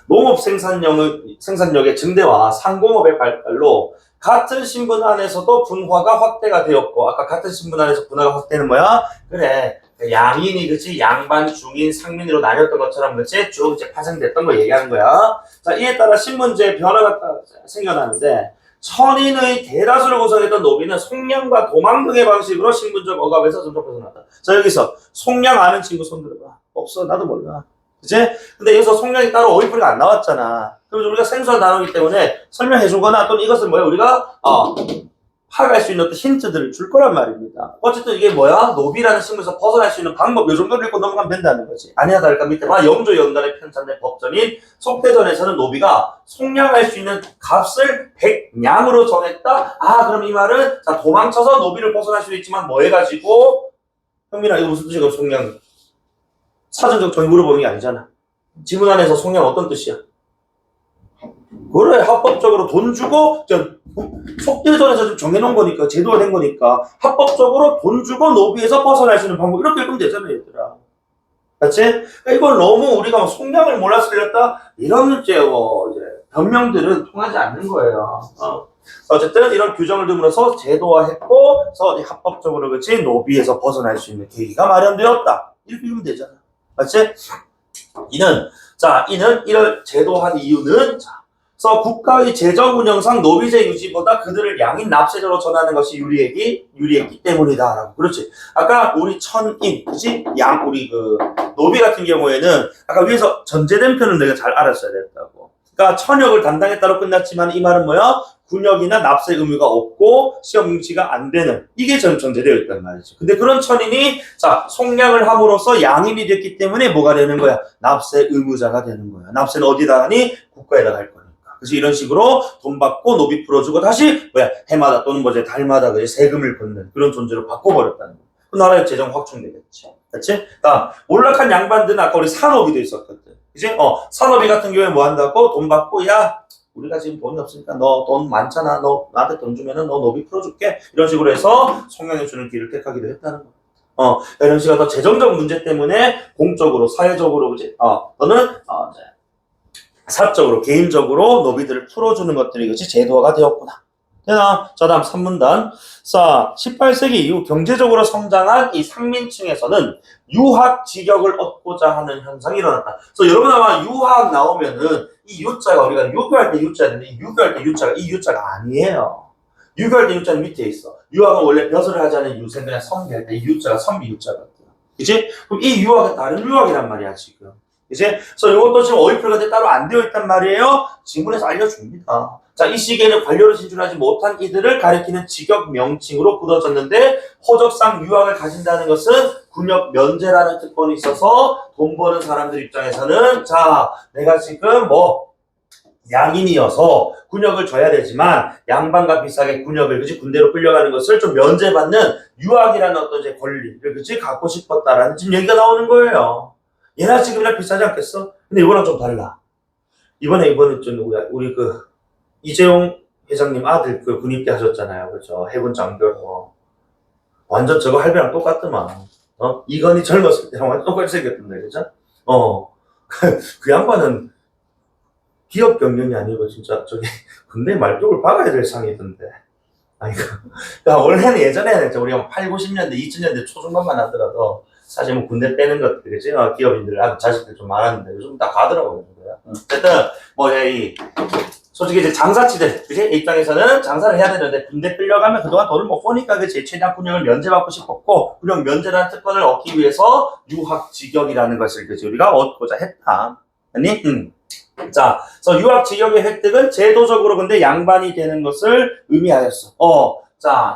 A: 농업 생산력의 증대와 상공업의 발달로 같은 신분 안에서도 분화가 확대가 되었고 아까 같은 신분 안에서 분화가 확대는 뭐야? 그래 양인이 그치 양반 중인 상민으로 나뉘었던 것처럼 그치 쭉 이제 파생됐던 거 얘기하는 거야. 자 이에 따라 신분제의 변화가 생겨나는데 천인의 대다수를 구성했던 노비는 속량과 도망 등의 방식으로 신분적 억압에서 점점 벗어났다. 자 여기서 속량 아는 친구 손 들어봐. 없어 나도 몰라. 그치? 근데 여기서 속량이 따로 어휘풀이가 안 나왔잖아. 그럼 우리가 생소한 단어이기 때문에 설명해주거나 또는 이것은 뭐야? 우리가 파악할 수 있는 어떤 힌트들을 줄 거란 말입니다. 어쨌든 이게 뭐야? 노비라는 신분에서 벗어날 수 있는 방법 요 정도를 읽고 넘어가면 된다는 거지. 아니야 다를까 밑에 봐. 영조 연단의 편찬된 법전인 속대전에서는 노비가 속량할 수 있는 값을 100냥으로 정했다? 그럼 이 말은 자 도망쳐서 노비를 벗어날 수도 있지만 뭐 해가지고 형민아 이거 무슨 뜻이야 속량 사전적 정의 물어보는 게 아니잖아. 지문 안에서 속량 어떤 뜻이야? 그래 합법적으로 돈 주고 속대전에서 좀 정해놓은 거니까 제도가 된 거니까 합법적으로 돈 주고 노비에서 벗어날 수 있는 방법 이렇게 읽으면 되잖아 얘들아. 맞지? 그러니까 이걸 너무 우리가 뭐 속량을 몰라서 들렸다 이런 이제 변명들은 통하지 않는 거예요. 어쨌든 이런 규정을 둠으로써 제도화했고, 그래서 합법적으로 그치 노비에서 벗어날 수 있는 계기가 마련되었다. 이렇게 보면 되잖아. 맞지? 이는 이를 제도한 이유는 그래서 국가의 재정 운영상 노비제 유지보다 그들을 양인 납세자로 전하는 것이 유리했기 때문이다라고. 그렇지. 아까 우리 천인, 그치? 우리 노비 같은 경우에는 아까 위에서 전제된 표는 내가 잘 알았어야 됐다고. 그러니까 천역을 담당했다로 끝났지만 이 말은 뭐야? 군역이나 납세 의무가 없고 시험 응시가 안 되는 이게 전제되어 있단 말이죠. 근데 그런 천인이 속량을 함으로써 양인이 됐기 때문에 뭐가 되는 거야? 납세 의무자가 되는 거야. 납세는 어디다 하니? 국가에다 갈 거니까. 그래서 이런 식으로 돈 받고 노비 풀어주고 다시 해마다 또는 달마다 세금을 걷는 그런 존재로 바꿔버렸다는 거야. 그 나라의 재정 확충되겠지. 그렇지? 몰락한 양반들은 아까 우리 산업이도 있었거든. 그치? 산업이 같은 경우에 뭐 한다고? 돈 받고, 야, 우리가 지금 돈이 없으니까 너 돈 많잖아. 너 나한테 돈 주면은 너 노비 풀어줄게. 이런 식으로 해서 속량해주는 길을 택하기도 했다는 거. 이런 식으로 더 재정적 문제 때문에 공적으로, 사회적으로, 그치? 너는, 사적으로, 개인적으로 노비들을 풀어주는 것들이 그치? 제도화가 되었구나. 되나? 자, 다음 3문단. 18세기 이후 경제적으로 성장한 이 상민층에서는 유학 직역을 얻고자 하는 현상이 일어났다. 그래서 여러분 아마 유학 나오면은 이 유자가 우리가 유교할 때 유자인데 유교할 때 유자가 이 유자가 아니에요. 유교할 때 유자는 밑에 있어. 유학은 원래 벼슬을 하지 않은 유생 그냥 선비할 때 이 유자가 선비 유자거든. 그치? 그럼 이 유학은 다른 유학이란 말이야 지금. 그치? 그래서 이것도 지금 어휘표가 따로 안 되어 있단 말이에요. 지문에서 알려줍니다. 이 시기에는 관료로 진출하지 못한 이들을 가리키는 직역 명칭으로 굳어졌는데 호적상 유학을 가진다는 것은 군역 면제라는 특권이 있어서 돈 버는 사람들 입장에서는 내가 지금 양인이어서 군역을 줘야 되지만 양반과 비슷하게 군역을 군대로 끌려가는 것을 좀 면제받는 유학이라는 어떤 권리를 갖고 싶었다라는 지금 얘기가 나오는 거예요. 얘나 지금이랑 비슷하지 않겠어? 근데 이거랑 좀 달라. 이번에 좀 우리 이재용 회장님 아들 군입대 하셨잖아요. 그죠? 해군 장교. 완전 저거 할배랑 똑같더만. 이건희 젊었을 때랑 완전 똑같이 생겼던데, 그죠? 그 양반은 기업 경영이 아니고 진짜 군대 말뚝을 박아야 될 상이던데. 원래는 예전에는 우리가 8, 90년대, 2000년대 초중반만 하더라도 사실 군대 빼는 것들, 그치? 기업인들, 자식들 좀 많았는데 요즘 다 가더라고요. 어쨌든, 솔직히 이제 장사치들, 그치? 입장에서는 장사를 해야 되는데 군대 끌려가면 그동안 돈을 못 버니까 그치? 최대한 군역을 면제받고 싶었고, 군역 면제라는 특권을 얻기 위해서 유학 직역이라는 것을 그치? 우리가 얻고자 했다. 아니? 그래서 유학 직역의 획득은 제도적으로 근데 양반이 되는 것을 의미하였어.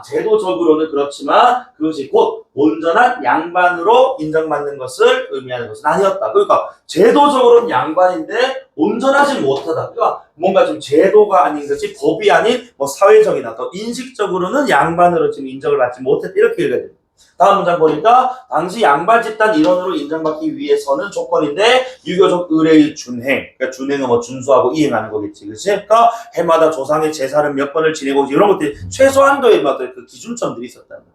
A: 제도적으로는 그렇지만 그것이 곧 온전한 양반으로 인정받는 것을 의미하는 것은 아니었다. 그러니까 제도적으로는 양반인데 온전하지 못하다. 그러니까 뭔가 좀 제도가 아닌 것이 법이 아닌 사회적이나 또 인식적으로는 양반으로 지금 인정을 받지 못했다. 이렇게 읽어야 됩니다. 다음 문장 보니까 당시 양반 집단 일원으로 인정받기 위해서는 조건인데 유교적 의례의 준행, 그러니까 준행은 준수하고 이행하는 거겠지, 그렇지? 그러니까 해마다 조상의 제사를 몇 번을 지내고 이런 것들이 최소한도의 그 기준점들이 있었다는 거야.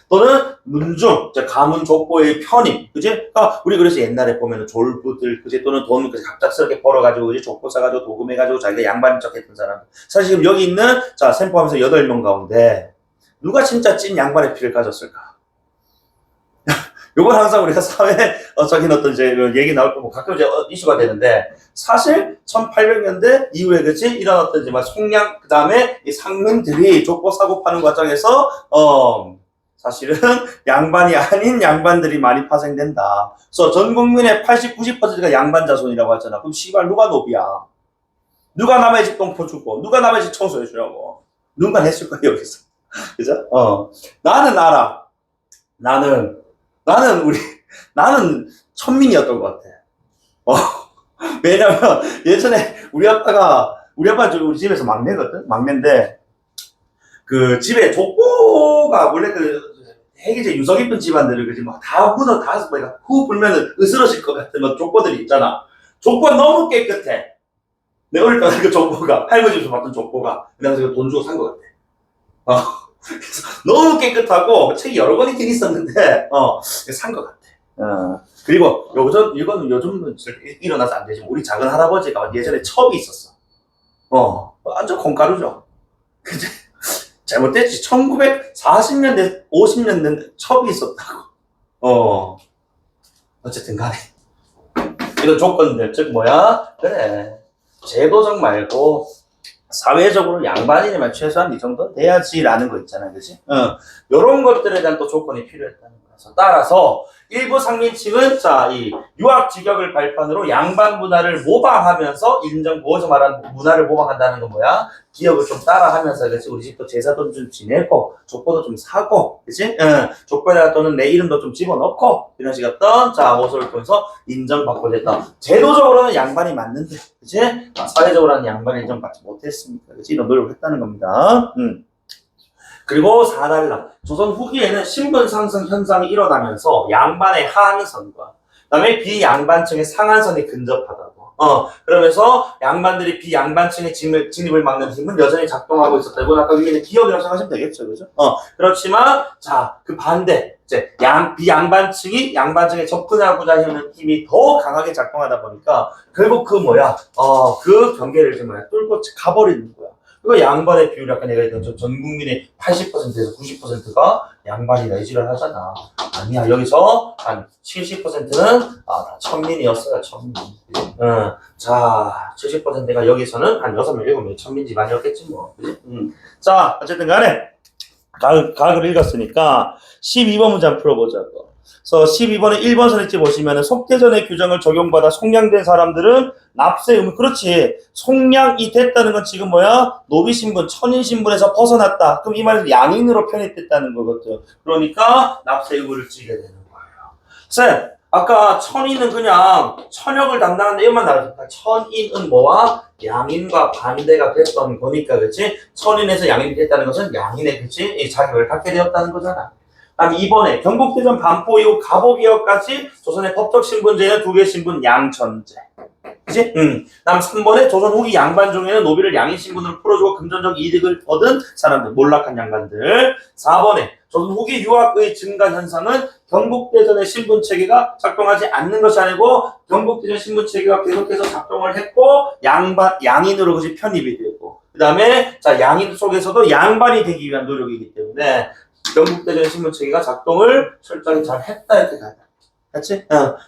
A: 또는 문중, 가문 족보의 편임, 그지? 그러니까 우리 그래서 옛날에 보면은 졸부들, 그지? 또는 돈 갑작스럽게 벌어가지고 그지? 족보 사가지고 도금해가지고 자기가 양반인 척했던 사람. 사실 지금 여기 있는 샘 포함해서 8명 가운데 누가 진짜 찐 양반의 피를 가졌을까? 요건 항상 우리가 사회적인 어떤 얘기 나올 때 가끔 이슈가 되는데, 사실 1800년대 이후에 이런 어떤 속량, 그 다음에 이 상민들이 족보 사고 파는 과정에서, 사실은 양반이 아닌 양반들이 많이 파생된다. 그래서 전 국민의 80, 90%가 양반 자손이라고 하잖아. 그럼 씨발 누가 노비야? 누가 남의 집 똥 퍼주고, 누가 남의 집 청소해주냐고. 누가 했을 거야, 여기서. 그죠? 나는 알아. 나는 천민이었던 것 같아. 왜냐면 예전에 우리 아빠 우리 집에서 막내거든. 막내인데 그 집에 족보가 원래 해기제 유서 깊은 집안들을 다 묻어 후 불면은 으스러질 것 같은 족보들이 있잖아. 족보가 너무 깨끗해. 내가 어릴 때 그 족보가 할머니 집에서 봤던 족보가 그래서 돈 주고 산 것 같아. 그래서 너무 깨끗하고 책이 여러 권 있긴 있었는데 산 것 같아. 그리고 이거는 요즘은 일어나서 안 되지만 우리 작은 할아버지가 예전에 첩이 있었어. 완전 콩가루죠. 근데 잘못됐지. 1940년대, 50년대 첩이 있었다고. 어쨌든 간에. 이런 조건들, 즉 뭐야? 그래. 제도적 말고 사회적으로 양반이지만 최소한 이 정도 돼야지라는 거 있잖아, 그지? 요런 것들에 대한 또 조건이 필요했다는 거라서. 따라서 일부 상민층은 이 유학 직역을 발판으로 양반 문화를 모방하면서 무엇을 말하는 문화를 모방한다는 건 뭐야? 기억을 좀 따라하면서, 그치? 우리 집도 제사돈 좀 지내고 족보도 좀 사고, 그치? 족보에다가 또는 내 이름도 좀 집어넣고 이런 식의 모습을 통해서 인정받고 됐다. 제도적으로는 양반이 맞는데, 그치? 사회적으로는 양반이 인정받지 못했으니까, 그치? 이런 노력을 했다는 겁니다. 그리고 4달러. 조선 후기에는 신분 상승 현상이 일어나면서 양반의 하한선과 그다음에 비양반층의 상한선이 근접하다고. 그러면서 양반들이 비양반층의 진입을 막는 힘은 여전히 작동하고 있었다. 이건 아까 위에는 기억이라고 생각하시면 되겠죠, 그죠? 그렇지만 그 반대 이제 비양반층이 양반층에 접근하고자 하는 힘이 더 강하게 작동하다 보니까 결국 그 경계를 뚫고 가버리는 거야. 그 양반의 비율이 아까 내가 얘기했던 전 국민의 80%에서 90%가 양반이다 이 지랄 하잖아. 아니야. 여기서 한 70%는 다 천민이었어요. 천민. 70%가 여기서는 한 6명, 7명 천민 집안이었겠지 뭐. 자, 어쨌든 간에 각을 읽었으니까 12번 문제 한번 풀어보자고. 그래서 12번에 1번 선택지 보시면은 속대전의 규정을 적용받아 속량된 사람들은 납세 의무. 그렇지. 속량이 됐다는 건 지금 노비 신분, 천인 신분에서 벗어났다. 그럼 이 말은 양인으로 편입됐다는 거거든. 그러니까 납세 의무를 지게 되는 거예요. 쌤, 아까 천인은 그냥 천역을 담당하는데 이것만 나왔으니까 천인은 뭐와 양인과 반대가 됐던 거니까, 그렇지? 천인에서 양인이 됐다는 것은 양인의 이 자격을 갖게 되었다는 거잖아. 다음 2번에 경국대전 반포 이후 갑오기역까지 조선의 법적 신분제는 2개 신분 양천제. 그치? 다음 3번에 조선 후기 양반 중에는 노비를 양인 신분으로 풀어주고 금전적 이득을 얻은 사람들, 몰락한 양반들. 4번에 조선 후기 유학의 증가 현상은 경국대전의 신분체계가 작동하지 않는 것이 아니고 경국대전 신분체계가 계속해서 작동을 했고 양인으로 그것이 편입이 되고 그 다음에 양인 속에서도 양반이 되기 위한 노력이기 때문에 경국대전 신분체계가 작동을 철저히 잘 했다 이렇게 가야 돼. 그렇지?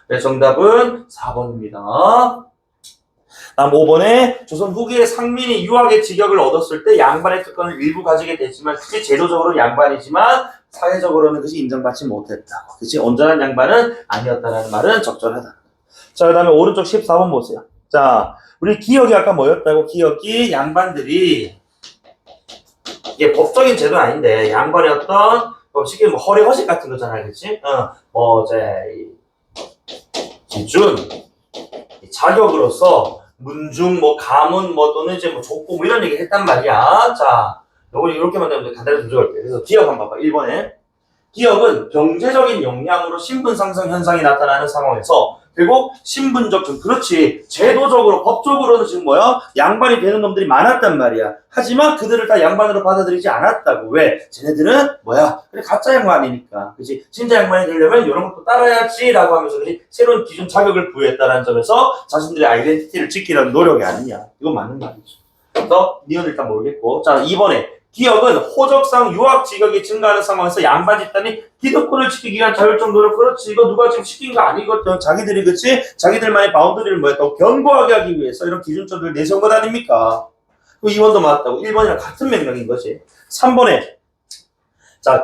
A: 그래서 정답은 4번입니다. 다음 5번에 조선 후기의 상민이 유학의 직역을 얻었을 때 양반의 특권을 일부 가지게 되지만 그게 제도적으로 양반이지만 사회적으로는 그것이 인정받지 못했다고. 그치? 온전한 양반은 아니었다는 말은 적절하다. 자, 그 다음에 오른쪽 14번 보세요. 자, 우리 기역이 아까 뭐였다고? 기역이 양반들이 이게 법적인 제도는 아닌데 양반의 어떤 쉽게 허례 허식 같은 거잖아요, 그렇지? 기준 자격으로서 문중 가문 또는 족보 이런 얘기 했단 말이야. 자, 요걸 이렇게만 되면 간단히 조절할게요. 그래서 기역 한번 봐봐. 1번에 기역은 경제적인 역량으로 신분 상승 현상이 나타나는 상황에서 결국 신분적, 그렇지. 제도적으로, 법적으로는 지금 양반이 되는 놈들이 많았단 말이야. 하지만 그들을 다 양반으로 받아들이지 않았다고. 왜? 쟤네들은 그래, 가짜 양반이니까. 그치? 진짜 양반이 되려면 이런 것도 따라야지. 라고 하면서, 그치? 새로운 기준 자격을 부여했다는 점에서 자신들의 아이덴티티를 지키려는 노력이 아니냐. 이건 맞는 말이죠. 그래서, 니은 일단 모르겠고. 자, 2번에. 기역은 호적상 유학 직역이 증가하는 상황에서 양반 집단이 기득권을 지키기 위한 자율적 노력. 그렇지. 이거 누가 지금 시킨 거 아니거든. 자기들이, 그치? 자기들만의 바운더리를 또 견고하게 하기 위해서 이런 기준점들을 내세운 것 아닙니까? 그 2번도 맞다고. 1번이랑 같은 맥락인 거지. 3번에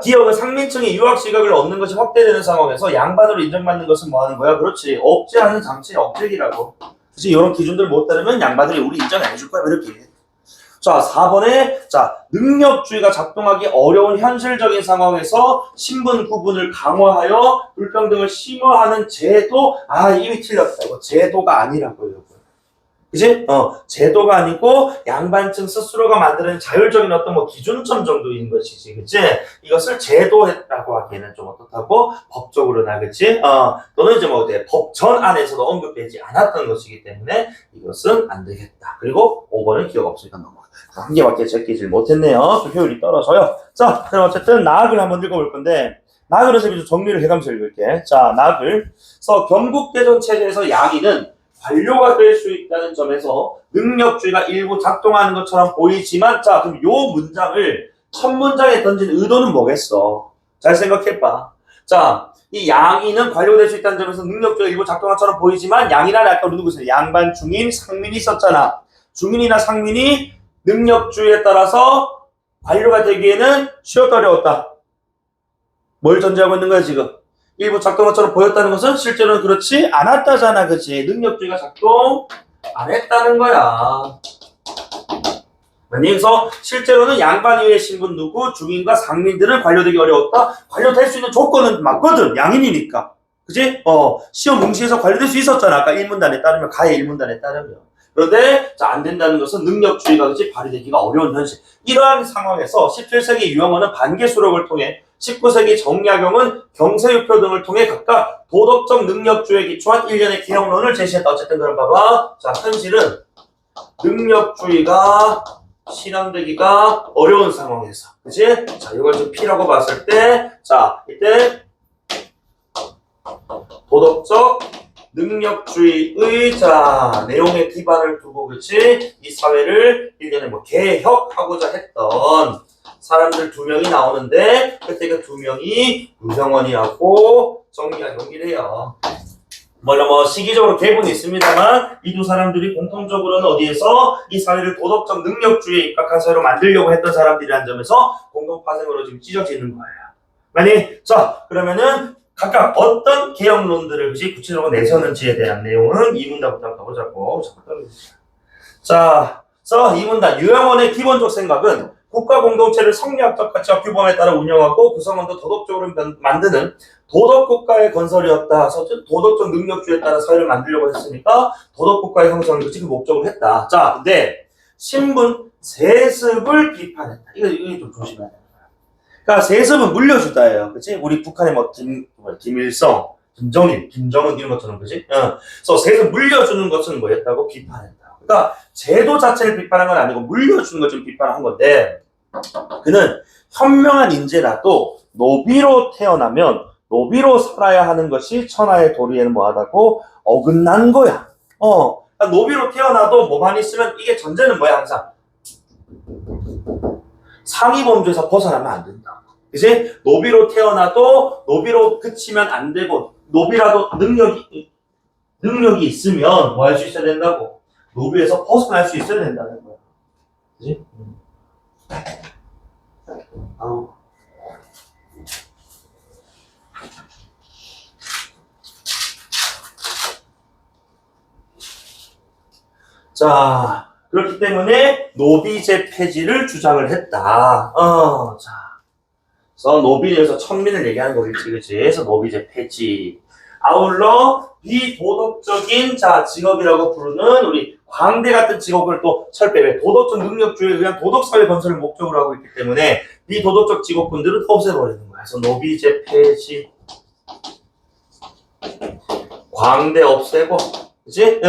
A: 기역은 상민층이 유학 직역을 얻는 것이 확대되는 상황에서 양반으로 인정받는 것은 뭐 하는 거야? 그렇지. 억제하는 장치의 억제기라고. 그치? 이런 기준들을 못 따르면 양반들이 우리 인정 안 해줄 거야. 이렇게. 자, 4번에 능력주의가 작동하기 어려운 현실적인 상황에서 신분 구분을 강화하여 불평등을 심화하는 제도. 이미 틀렸다. 이거 제도가 아니라고요. 그치? 제도가 아니고 양반층 스스로가 만드는 자율적인 어떤 기준점 정도인 것이지. 그치? 이것을 제도라고 하기에는 좀 어떻다고? 법적으로나, 그치? 또는 법전 안에서도 언급되지 않았던 것이기 때문에 이것은 안 되겠다. 그리고 5번은 기억 없으니까 넘어가. 한 개밖에 제끼질 못했네요. 좀 효율이 떨어져요. 자, 그럼 어쨌든 나학을 한번 읽어볼 건데, 낙을 해서 좀 정리를 해가면서 읽을게. 자, 낙을. 그래서 경국대전 체제에서 양인은 관료가 될 수 있다는 점에서 능력주의가 일부 작동하는 것처럼 보이지만, 자, 그럼 요 문장을 첫 문장에 던진 의도는 뭐겠어? 잘 생각해봐. 자, 이 양인은 관료가 될 수 있다는 점에서 능력주의가 일부 작동한 것처럼 보이지만, 양이라는 아까 우리 누구세요? 양반, 중인, 상민이 있었잖아. 중인이나 상민이 능력주의에 따라서 관료가 되기에는 쉬웠다 어려웠다. 뭘 전제하고 있는 거야 지금? 일부 작동한 것처럼 보였다는 것은 실제로는 그렇지 않았다잖아. 그치? 능력주의가 작동 안 했다는 거야. 그래서 실제로는 양반 이외의 신분 누구 중인과 상민들은 관료되기 어려웠다. 관료될 수 있는 조건은 맞거든. 양인이니까. 그치? 시험 응시에서 관료될 수 있었잖아. 아까 1문단에 따르면 가해 1문단에 따르면. 그런데 안 된다는 것은 능력주의가 그치 발휘되기가 어려운 현실. 이러한 상황에서 17세기 유영어는 반개수록을 통해 19세기 정약용은 경세유표 등을 통해 각각 도덕적 능력주의에 기초한 일련의 개혁론을 제시했다. 어쨌든 그럼 봐봐. 자, 현실은 능력주의가 실현되기가 어려운 상황에서, 그치? 자, 이걸 좀 P라고 봤을 때, 자, 이때 도덕적 능력주의의 자 내용에 기반을 두고 그치 이 사회를 일련의 뭐 개혁하고자 했던 사람들 2명이 나오는데 그때 그 2명이 유병원이하고 정약용이를 해요. 물론 뭐 시기적으로 계분이 있습니다만 이 두 사람들이 공통적으로는 어디에서 이 사회를 도덕적 능력주의에 입각한 사회로 만들려고 했던 사람들이라는 점에서 공동파생으로 지금 찢어지는 거예요. 만약 자 그러면은 각각 어떤 개혁론들을 구체적으로 내세웠는지에 대한 내용은 이 문단부터 가보자고. 자, 그래서 이 문단 유영원의 기본적 생각은 국가 공동체를 성리학적 가치와 규범에 따라 운영하고 구성원도 도덕적으로 만드는 도덕국가의 건설이었다. 그래서 도덕적 능력주의에 따라 사회를 만들려고 했으니까 도덕국가의 형성을 그 목적으로 했다. 자, 근데 신분 세습을 비판했다. 이거 좀 조심해야 돼. 그러니까 세습은 물려주다예요. 그치? 우리 북한의 뭐 김일성, 김정일, 김정은 이런 것처럼 그치? 그래서 세습 물려주는 것은 뭐였다고 비판했다. 그러니까 제도 자체를 비판한 건 아니고 물려주는 것 좀 비판한 건데 그는 현명한 인재라도 노비로 태어나면 노비로 살아야 하는 것이 천하의 도리에는 뭐하다고 어긋난 거야. 그러니까 노비로 태어나도 뭐만 있으면 이게 전제는 뭐야 항상 상위범주에서 벗어나면 안 된다. 그치? 노비로 태어나도 노비로 그치면 안 되고 노비라도 능력이 있으면 뭐 할 수 있어야 된다고? 노비에서 벗어날 수 있어야 된다는 거야. 그치? 자, 그렇기 때문에 노비제 폐지를 주장을 했다. 자. 그래서 노비에서 천민을 얘기하는 거겠지, 그치? 그래서 노비제 폐지. 아울러 비도덕적인 직업이라고 부르는 우리 광대 같은 직업을 또 철폐해. 도덕적 능력주의에 의한 도덕사회 건설을 목적으로 하고 있기 때문에 비도덕적 직업군들은 없애버리는 거야. 그래서 노비제 폐지. 광대 없애고. 그치?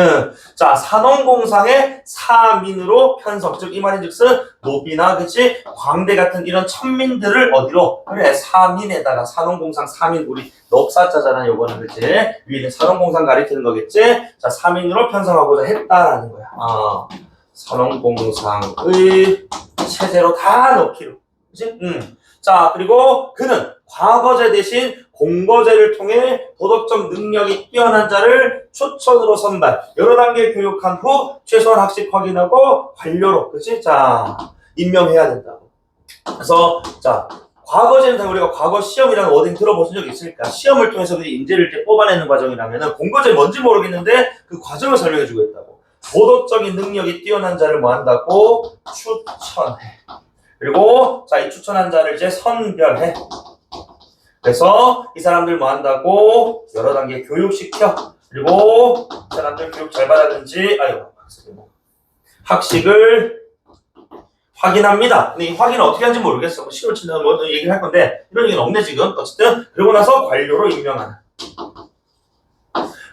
A: 자, 산업공상의 사민으로 편성. 즉, 이 말인 즉슨, 노비나, 그치? 광대 같은 이런 천민들을 어디로? 그래, 사민에다가 산업공상, 사민, 우리 넉사자잖아, 요거는, 그치? 위에는 산업공상 가리키는 거겠지? 자, 사민으로 편성하고자 했다라는 거야. 산업공상의 체제로 다 넣기로. 그치? 자, 그리고 그는 과거제 대신 공거제를 통해 도덕적 능력이 뛰어난 자를 추천으로 선발, 여러 단계 교육한 후 최소한 학식 확인하고 관료로, 그치? 자, 임명해야 된다고. 그래서, 자, 과거제는 우리가 과거 시험이라는 워딩 들어보신 적 있으니까 시험을 통해서 인재를 이렇게 뽑아내는 과정이라면은 공거제 뭔지 모르겠는데 그 과정을 설명해 주고 있다고. 도덕적인 능력이 뛰어난 자를 뭐 한다고? 추천해. 그리고, 자, 이 추천한 자를 이제 선별해. 그래서 이 사람들 뭐 한다고? 여러 단계 교육시켜. 그리고 이 사람들 교육 잘 받았는지, 학식을 확인합니다. 근데 이 확인을 어떻게 하는지 모르겠어. 뭐 시험을 친다는 뭐 얘기를 할 건데, 이런 얘기는 없네, 지금. 어쨌든, 그러고 나서 관료로 임명하는.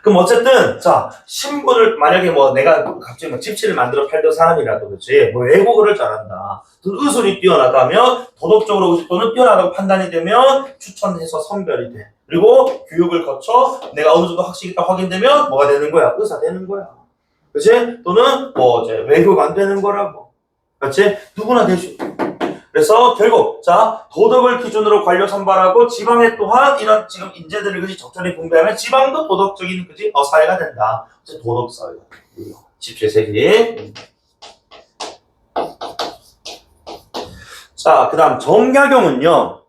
A: 그럼 어쨌든 자 신분을 만약에 뭐 내가 갑자기 뭐 집치를 만들어 팔던 사람이라도 그렇지 뭐 외국어를 잘한다 의술이 뛰어나다면 도덕적으로 그렇지 또는 뛰어나다고 판단이 되면 추천해서 선별이 돼 그리고 교육을 거쳐 내가 어느 정도 학식이 있다 확인되면 뭐가 되는 거야 의사 되는 거야 그렇지 또는 뭐 이제 외국 안 되는 거라고 그렇지 누구나 될 수 있다. 그래서 결국 자 도덕을 기준으로 관료 선발하고 지방에 또한 이런 지금 인재들을 그지 적절히 분배하면 지방도 도덕적인 그지 사회가 된다. 도덕 사회가 집체세기. 자 그다음 정약용은요.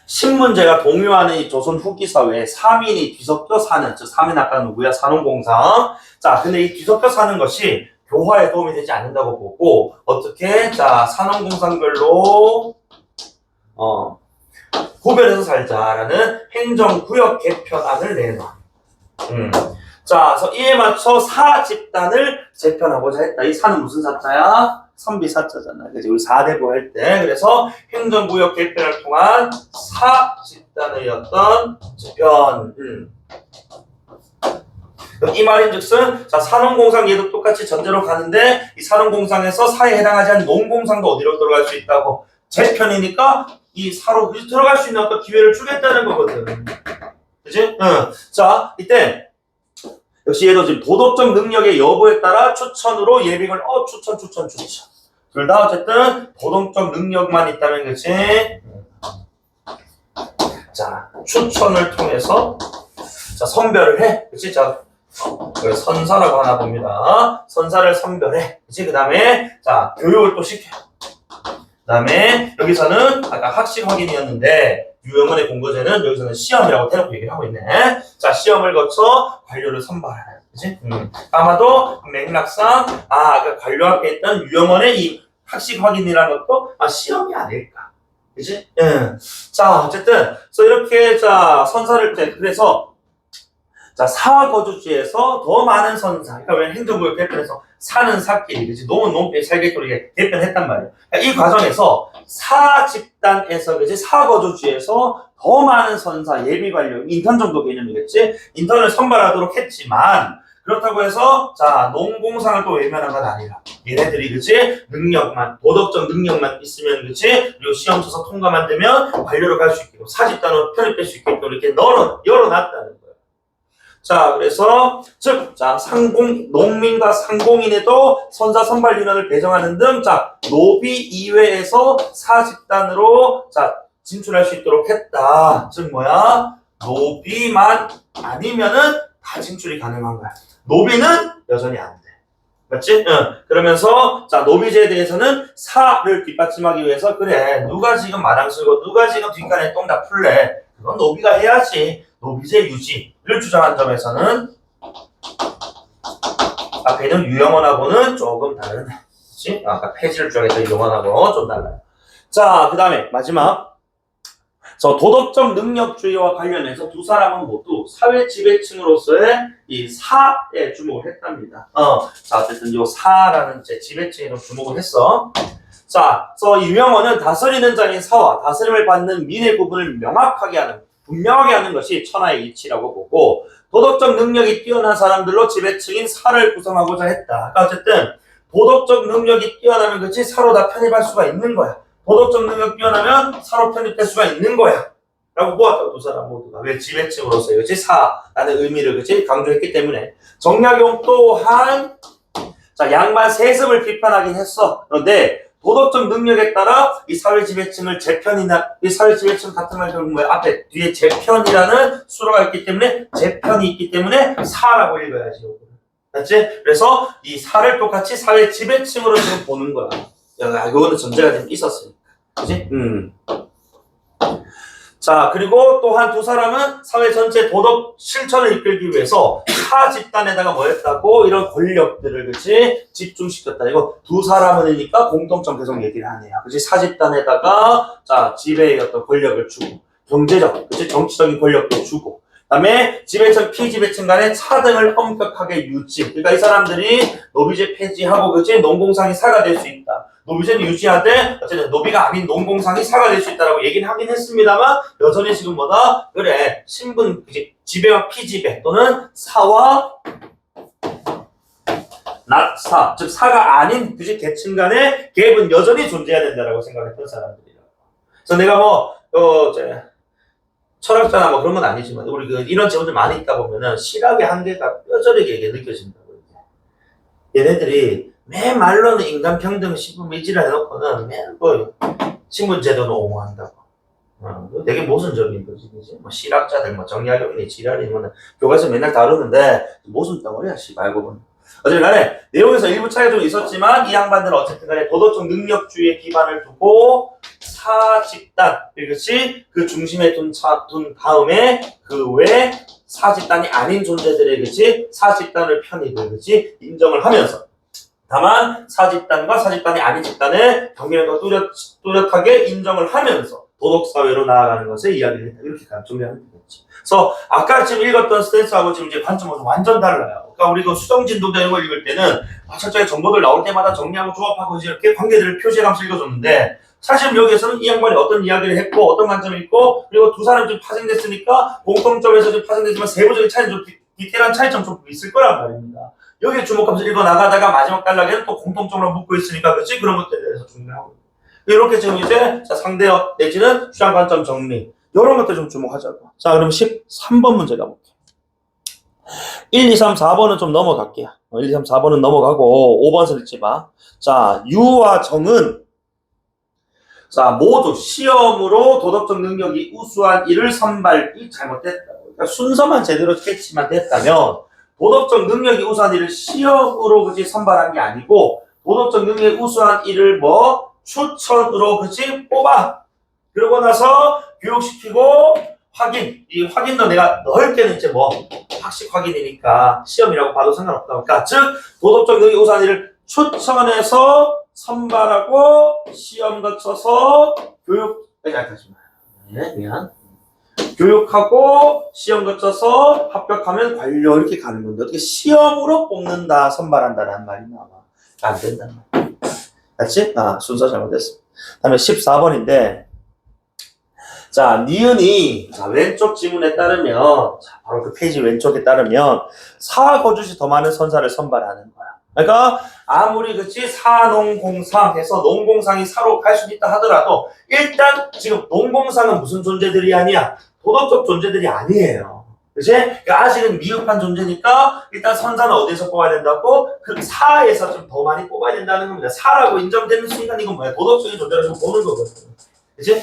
A: 신문제가 동요하는 이 조선 후기 사회에 3인이 뒤섞여 사는 즉 3인 아까 누구야 산업공상. 자 근데 이 뒤섞여 사는 것이 교화에 도움이 되지 않는다고 보고 어떻게 자 산업공상별로 구별해서 살자라는 행정구역 개편안을 내놔. 자 그래서 이에 맞춰 사집단을 재편하고자 했다. 이 사는 무슨 사자야? 선비사자잖아. 그래서 우리 4대부 할 때 그래서 행정구역 개편을 통한 사집단의 어떤 재편. 이 말인즉슨 자 산업공상 얘도 똑같이 전제로 가는데 이 산업공상에서 사회에 해당하지 않는 농공상도 어디로 들어갈 수 있다고 재편이니까 이 사로 들어갈 수 있는 어떤 기회를 주겠다는 거거든. 그지? 자 이때 역시 얘도 지금 도덕적 능력의 여부에 따라 추천으로 예비군 추천 둘 다 어쨌든 도덕적 능력만 있다면 그치? 자 추천을 통해서 자 선별을 해 그치? 자 선사라고 하나 봅니다. 선사를 선별해. 그치? 그 다음에, 자, 교육을 또 시켜. 그 다음에, 여기서는, 아까 학식 확인이었는데, 유영원의 공거제는 여기서는 시험이라고 대놓고 얘기를 하고 있네. 자, 시험을 거쳐 관료를 선발하라. 그치? 아마도 맥락상, 아까 관료 앞에 있던 유영원의 이 학식 확인이라는 것도, 시험이 아닐까. 그치? 자, 어쨌든, 이렇게, 자, 선사를, 그래서, 자, 사거주지에서 더 많은 선사, 그러니까 왜 행정구역 개편해서 사는 사끼리, 그치? 농은 농끼리 살겠거리 개편했단 말이에요. 그러니까 이 과정에서 사집단에서, 그치? 사거주지에서 더 많은 선사, 예비관료, 인턴 정도 개념이겠지? 인턴을 선발하도록 했지만, 그렇다고 해서, 자, 농공상을 또 외면한 건 아니라, 얘네들이, 그치? 능력만, 도덕적 능력만 있으면, 그치? 그리고 시험 쳐서 통과만 되면 관료로 갈 수 있게끔, 사집단으로 편입될 수 있게끔 이렇게 열어놨다는 거예요. 자, 그래서, 즉, 자, 농민과 상공인에도 선사 선발 인원을 배정하는 등, 자, 노비 이외에서 사집단으로, 자, 진출할 수 있도록 했다. 즉, 뭐야? 노비만 아니면은 다 진출이 가능한 거야. 노비는 여전히 안 돼. 맞지? 그러면서, 자, 노비제에 대해서는 사를 뒷받침하기 위해서, 그래, 누가 지금 마당 쓸고, 누가 지금 뒷간에 똥 다 풀래? 그건 노비가 해야지. 노비제 유지를 주장한 점에서는 앞에 있는 유영원하고는 조금 다른 그치? 아까 폐지를 주장했던 유영원하고 좀 달라요. 자, 그 다음에 마지막 도덕적 능력주의와 관련해서 두 사람은 모두 사회 지배층으로서의 이 사에 주목을 했답니다. 자, 어쨌든 이 사라는 지배층에 좀 주목을 했어. 자, 유영원은 다스리는 자인 사와 다스림을 받는 민의 구분을 분명하게 하는 것이 천하의 이치라고 보고 도덕적 능력이 뛰어난 사람들로 지배층인 사를 구성하고자 했다. 그러니까 어쨌든 도덕적 능력이 뛰어나면 그치 사로 다 편입할 수가 있는 거야. 도덕적 능력 뛰어나면 사로 편입될 수가 있는 거야. 라고 보았다. 두 사람 모두가. 왜 지배층으로서의 그치 사라는 의미를 그치 강조했기 때문에 정약용 또한 자 양반 세습을 비판하긴 했어. 그런데 도덕적 능력에 따라 이 사회 지배층을 이 사회 지배층 같은 말 결국 뭐야? 앞에 뒤에 재편이라는 수로가 있기 때문에 재편이 있기 때문에 사라고 읽어야지. 맞지? 그래서 이 사를 똑같이 사회 지배층으로 지금 보는 거야. 야, 이거는 전제가 좀 있었으니까. 그지? 자, 그리고 또한 두 사람은 사회 전체 도덕 실천을 이끌기 위해서 타 집단에다가 뭐 했다고? 이런 권력들을, 그치? 집중시켰다. 이거 두 사람은이니까 공통점 계속 얘기를 하네요. 그치? 사집단에다가, 자, 지배의 어떤 권력을 주고, 경제적, 그치? 정치적인 권력도 주고, 그 다음에 지배층, 피지배층 간의 차등을 엄격하게 유지. 그러니까 이 사람들이 노비제 폐지하고, 그치? 농공상이 사가 될 수 있다. 노비제는 유지하되 어쨌든 노비가 아닌 농공상이 사가 될 수 있다라고 얘기는 하긴 했습니다만 여전히 지금 뭐다? 그래 신분 지배와 피지배 또는 사와 낫사 즉 사가 아닌 계층 간의 갭은 여전히 존재해야 된다라고 생각했던 사람들이라고. 그래서 내가 철학자나 뭐 그런 건 아니지만 우리 이런 질문들 많이 있다 보면은 실학의 한계가 뼈저리게 느껴진다고. 얘네들이 맨 말로는 인간 평등 신분 일지를 해놓고는 맨 신분제도는 옹호한다고. 되게 모순적인 거지, 그지? 뭐 실학자들, 뭐 정약용이니 지랄이 뭐 교과서 맨날 다루는데 모순 덩어리야, 알고 보면. 어쨌든 간에 내용에서 일부 차이가 좀 있었지만 이 양반들은 어쨌든 간에 도덕적 능력주의에 기반을 두고 사집단, 그렇지? 그 중심에 둔 다음에 그 외 사집단이 아닌 존재들의 그렇지? 사집단을 편입을 그렇지? 인정을 하면서 다만 사집단과 사집단이 아닌 집단의 경계를 뚜렷하게 인정을 하면서 도덕사회로 나아가는 것을 이야기를 했다. 이렇게 정리하면 되겠지. 그래서 아까 지금 읽었던 스탠스하고 지금 이제 관점은 완전 달라요. 그러니까 우리 그 수정진동자 이런 걸 읽을 때는 철저히 정보들 나올 때마다 정리하고 조합하고 이제 이렇게 관계들을 표시해가면서 읽어줬는데 사실 여기에서는 이 양반이 어떤 이야기를 했고 어떤 관점이 있고 그리고 두 사람이 좀 파생됐으니까 공통점에서 좀 파생되지만 세부적인 차이는 좀 디테일한 차이점 좀 있을 거란 말입니다. 여기에 주목하면서 읽어나가다가 마지막 단락에는 또 공통점으로 묶고 있으니까 그렇지? 그런 것들에 대해서 정리하고 이렇게 지금 이제 상대어 내지는 주장 관점 정리 이런 것들 좀 주목하자고. 자 그럼 13번 문제 가볼게요. 1, 2, 3, 4번은 좀 넘어갈게요. 1, 2, 3, 4번은 넘어가고 5번 읽지 마. 자 유와 정은 자 모두 시험으로 도덕적 능력이 우수한 이를 선발이 잘못됐다고. 그러니까 순서만 제대로 캐치만 됐다면 도덕적 능력이 우수한 이를 시험으로 그지 선발한 게 아니고 도덕적 능력이 우수한 이를 뭐 추천으로 그지 뽑아. 그러고 나서 교육시키고 확인. 이 확인도 내가 넓게는 이제 뭐 학식 확인이니까 시험이라고 봐도 상관없다. 그러니까 즉 도덕적 능력이 우수한 이를 추천해서 선발하고 시험 거쳐서 교육하고 시험 거쳐서 합격하면 관료 이렇게 가는 건데 어떻게 시험으로 뽑는다 선발한다라는 말이 나와. 안 된다는 말. 맞지? 순서 잘못됐어. 다음에 14번인데 자 니은이 왼쪽 지문에 따르면 바로 그 페이지 왼쪽에 따르면 사거주시 더 많은 선사를 선발하는 거야. 그러니까 아무리 그치 사농공상 해서 농공상이 사로 갈 수 있다 하더라도 일단 지금 농공상은 무슨 존재들이 아니야? 도덕적 존재들이 아니에요. 그치? 그러니까 아직은 미흡한 존재니까 일단 선사는 어디서 뽑아야 된다고? 그 사에서 좀 더 많이 뽑아야 된다는 겁니다. 사라고 인정되는 순간 이건 뭐야? 도덕적인 존재를 좀 보는 거거든. 그치?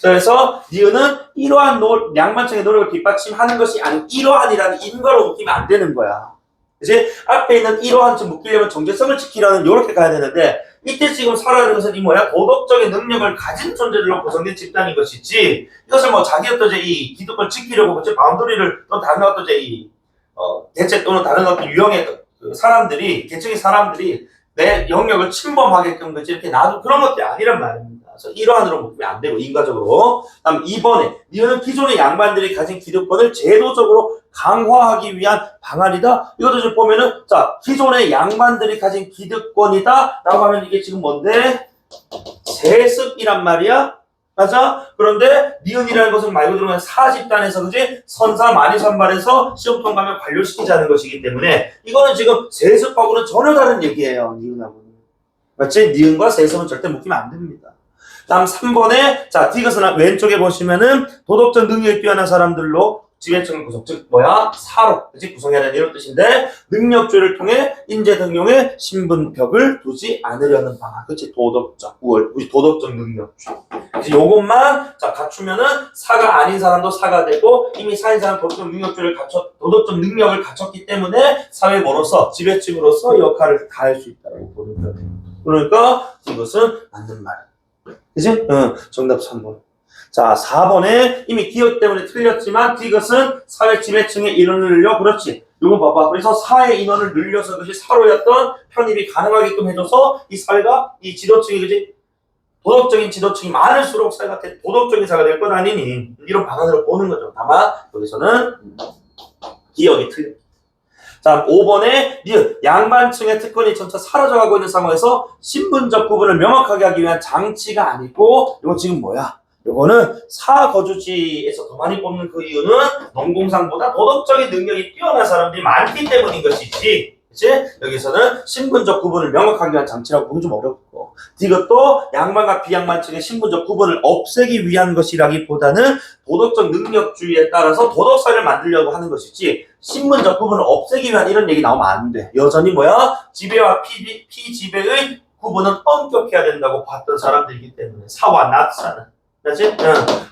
A: 그래서 니은은 이러한 양반층의 노력을 뒷받침하는 것이 아닌 이러한이라는 인과로 묶이면 안 되는 거야. 그치? 앞에 있는 이러한 좀 묶이려면 정체성을 지키려는 요렇게 가야 되는데 이때 지금 살아가는 것은 이 뭐야? 도덕적인 능력을 가진 존재들로 구성된 집단인 것이지 이것을 뭐 자기 어떤 이 기득권을 지키려고 그치? 바운더리를 또 다른 어떤 대책 또는 다른 어떤 유형의 사람들이 계층의 사람들이 내 영역을 침범하게끔 그치? 이렇게 놔둔 그런 것들이 아니란 말입니다. 그래서 이러한으로 묶으면 안 되고 인과적으로. 다음 2번에 니은은 기존의 양반들이 가진 기득권을 제도적으로 강화하기 위한 방안이다. 이것도 좀 보면은 자 기존의 양반들이 가진 기득권이다 라고 하면 이게 지금 뭔데? 세습이란 말이야. 맞아? 그런데 니은이라는 것은 말 그대로 사집단에서 그지? 선사 많이 선발해서 시험 통과하면 관료시키자는 것이기 때문에 이거는 지금 세습하고는 전혀 다른 얘기예요. 니은하고는. 맞지? 니은과 세습은 절대 묶이면 안 됩니다. 다음 3번에 자 디귿은 왼쪽에 보시면은 도덕적 능력이 뛰어난 사람들로 지배층을 구성 즉 뭐야? 사로 그치? 구성해야 되는 이런 뜻인데 능력주의를 통해 인재 등용에 신분벽을 두지 않으려는 방안 그치? 도덕적 능력주의 그래서 요것만 자 갖추면은 사가 아닌 사람도 사가 되고 이미 사인 사람 도덕적 능력을 갖췄기 때문에 사회모로서 지배층으로서 역할을 다할 수 있다고 보는 거예요. 그러니까 이것은 맞는 말이에요. 그치? 정답 3번. 자, 4번에 이미 기억 때문에 틀렸지만 디귿은 사회 지배층의 인원을 늘려 그렇지. 이거 봐봐. 그래서 사회 인원을 늘려서 그것이 사로였던 편입이 가능하게끔 해줘서 이 사회가 이 지도층이 그지 도덕적인 지도층이 많을수록 사회가 도덕적인 사회가 될 건 아니니 이런 방안으로 보는 거죠. 다만 여기서는 기억이 틀려. 자, 5번에 니은 양반층의 특권이 점차 사라져가고 있는 상황에서 신분적 구분을 명확하게 하기 위한 장치가 아니고 이거 지금 뭐야? 이거는 사거주지에서 더 많이 뽑는 그 이유는 농공상보다 도덕적인 능력이 뛰어난 사람들이 많기 때문인 것이지. 그치? 여기서는 신분적 구분을 명확하게 위한 장치라고 보기 좀 어렵고, 이것도 양반과 비양반층의 신분적 구분을 없애기 위한 것이라기보다는 도덕적 능력주의에 따라서 도덕사회를 만들려고 하는 것이지 신분적 구분을 없애기 위한 이런 얘기 나오면 안 돼. 여전히 뭐야? 지배와 피지배의 구분은 엄격해야 된다고 봤던 사람들이기 때문에 사와 낙사는. 그렇지?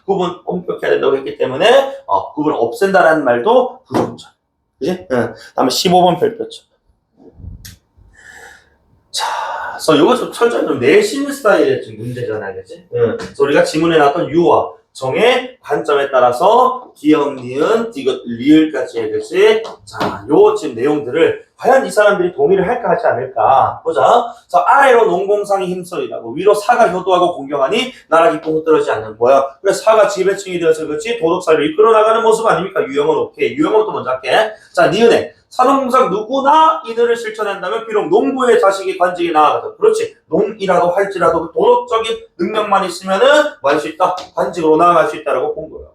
A: 구분 엄격해야 된다고 했기 때문에 구분을 없앤다라는 말도 부정적. 그치? 다음에 15번 별표죠. 자, 그래서 이거 좀 철저히 좀 내신 스타일의 좀 문제잖아요, 그치? 그래서 우리가 지문에 나왔던 유와 정의 관점에 따라서 기억, 니은, 디귿, 리을까지 해야겠지? 자, 요 지금 내용들을 과연 이 사람들이 동의를 할까 하지 않을까? 보자. 자, 아래로 농공상이 힘써이라고 위로 사가 효도하고 공경하니 나라 기쁨 떨어지지 않는 거야. 그래서 사가 지배층이 되어서 그렇지 도덕사회를 이끌어 나가는 모습 아닙니까? 유형은 오케이. 유형은 또 먼저 할게. 자, 니은에 산업공상 누구나 이들을 실천한다면 비록 농부의 자식이 관직에 나아가도 그렇지 농이라도 할지라도 도덕적인 능력만 있으면은 뭐 할 수 있다? 관직으로 나아갈 수 있다라고 본 거야.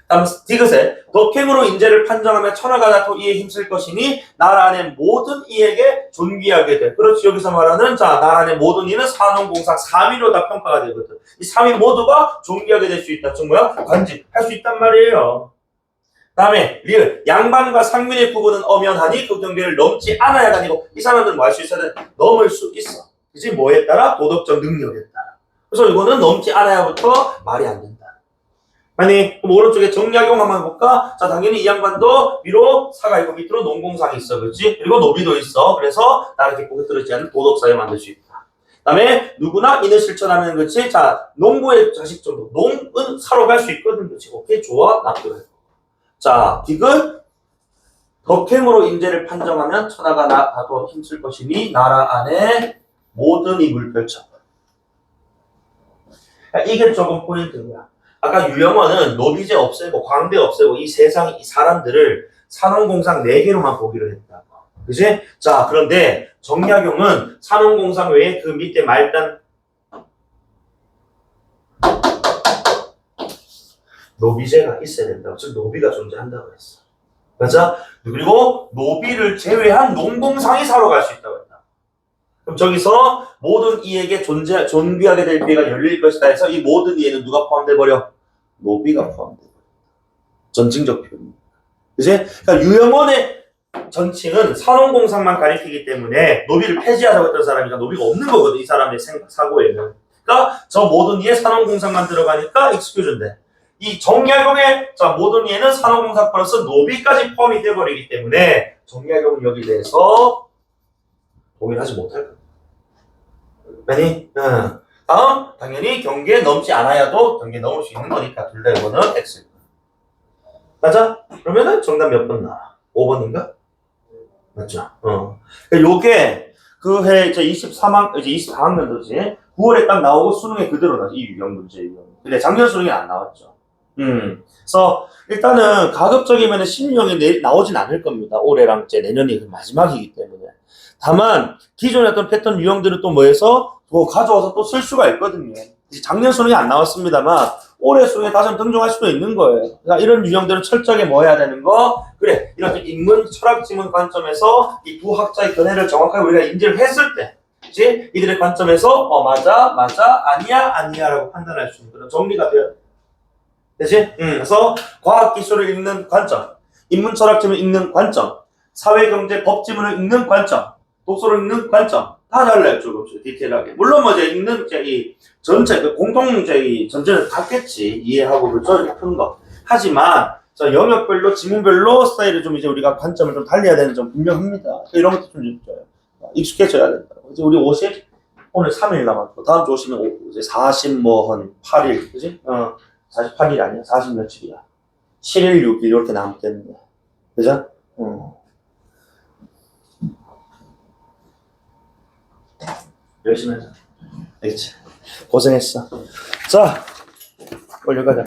A: 다음 디귿에 덕행으로 인재를 판정하며 천하가 다토 이에 힘쓸 것이니 나라 안의 모든 이에게 존귀하게 돼. 그렇지 여기서 말하는 자 나라 안의 모든 이는 산업공상 3위로 다 평가가 되거든. 이 3위 모두가 존귀하게 될 수 있다. 즉 뭐야? 관직 할 수 있단 말이에요. 다음에 리을 양반과 상민의 구분은 엄연하니 그 경계를 넘지 않아야가 아니고 이 사람들은 뭐 할 수 있어야 돼? 넘을 수 있어. 그치? 뭐에 따라? 도덕적 능력에 따라. 그래서 이거는 넘지 않아야부터 말이 안 된다. 아니 그럼 오른쪽에 정약용 한번 해볼까? 자 당연히 이 양반도 위로 사가 있고 밑으로 농공상이 있어. 그렇지? 그리고 노비도 있어. 그래서 나를 기쁘게 떨어지지 않는 도덕사회 만들 수 있다. 다음에 누구나 인을 실천하면 그렇지? 자 농부의 자식 정도 농은 사러 갈 수 있거든. 그렇지? 오케이 좋아. 납득해. 자, 디귿 덕행으로 인재를 판정하면 천하가 다도 힘쓸 것이니 나라 안에 모든 힘을 펼쳐. 이게 조금 포인트야. 아까 유영원은 노비제 없애고 광대 없애고 이 세상 이 사람들을 산업공상 4개로만 보기로 했다. 그지? 자, 그런데 정약용은 산업공상 외에 그 밑에 말단 노비제가 있어야 된다고. 즉 노비가 존재한다고 했어. 맞아? 그리고 노비를 제외한 농공상이 사러 갈 수 있다고 했다. 그럼 저기서 모든 이에게 존귀하게 될 기회가 열릴 것이다 해서 이 모든 이에는 누가 포함돼 버려? 노비가 포함돼 버려. 전칭적 표현입니다. 그치? 그러니까 유영원의 전칭은 산업공상만 가리키기 때문에 노비를 폐지하자고 했던 사람이니까 노비가 없는 거거든. 이 사람의 사고에는. 그러니까 저 모든 이에 산업공상만 들어가니까 익스큐즈인데 이 정약용의 자 모든 이에는 산업공상 플러스 노비까지 포함이 되어버리기 때문에 정약용은 여기에 대해서 동의를 하지 못할 거예요. 아니, 다음 당연히 경계에 넘지 않아야도 경계에 넘을 수 있는 거니까 둘 다 이거는 X. 맞아? 그러면은 정답 몇 번 나와? 5번인가? 맞죠? 요게 그 해 이제 24학년도지 9월에 딱 나오고 수능에 그대로 나왔어. 이 유형 문제 유형. 근데 작년 수능에 안 나왔죠. 그래서 일단은 가급적이면 신유형이 나오진 않을 겁니다. 올해랑 이제 내년이 마지막이기 때문에. 다만 기존의 어떤 패턴 유형들은 또 뭐해서 가져와서 또 쓸 수가 있거든요. 작년 수능이 안 나왔습니다만 올해 수능에 다시 한번 등장할 수도 있는 거예요. 그러니까 이런 유형들은 철저하게 뭐 해야 되는 거? 그래 이렇게 인문 철학 지문 관점에서 이 두 학자의 견해를 정확하게 우리가 인지를 했을 때 그치? 이들의 관점에서 맞아 아니야 라고 판단할 수 있는 그런 정리가 돼요. 그치? 그래서 과학기술을 읽는 관점, 인문철학지문을 읽는 관점, 사회경제 법지문을 읽는 관점, 독서를 읽는 관점 다 달라요. 조금씩 디테일하게. 물론 뭐 이제 읽는 이제 이 전체 그 공통 이제 이 전제는 같겠지. 이해하고 그렇죠. 이렇게 푸는 거. 하지만 저 영역별로 지문별로 스타일을 좀 이제 우리가 관점을 좀 달리해야 되는 점 분명합니다. 이런 것도 좀 익숙해져야 된다. 이제 우리 50 오늘 3일 남았고 다음 주 오시면 이제 40 뭐 한 8일 그지? 48일 아니야? 40 며칠이야? 7일 6일 이렇게 남겠네. 그죠? 열심히 하자. 알겠지? 고생했어. 자, 올려가자.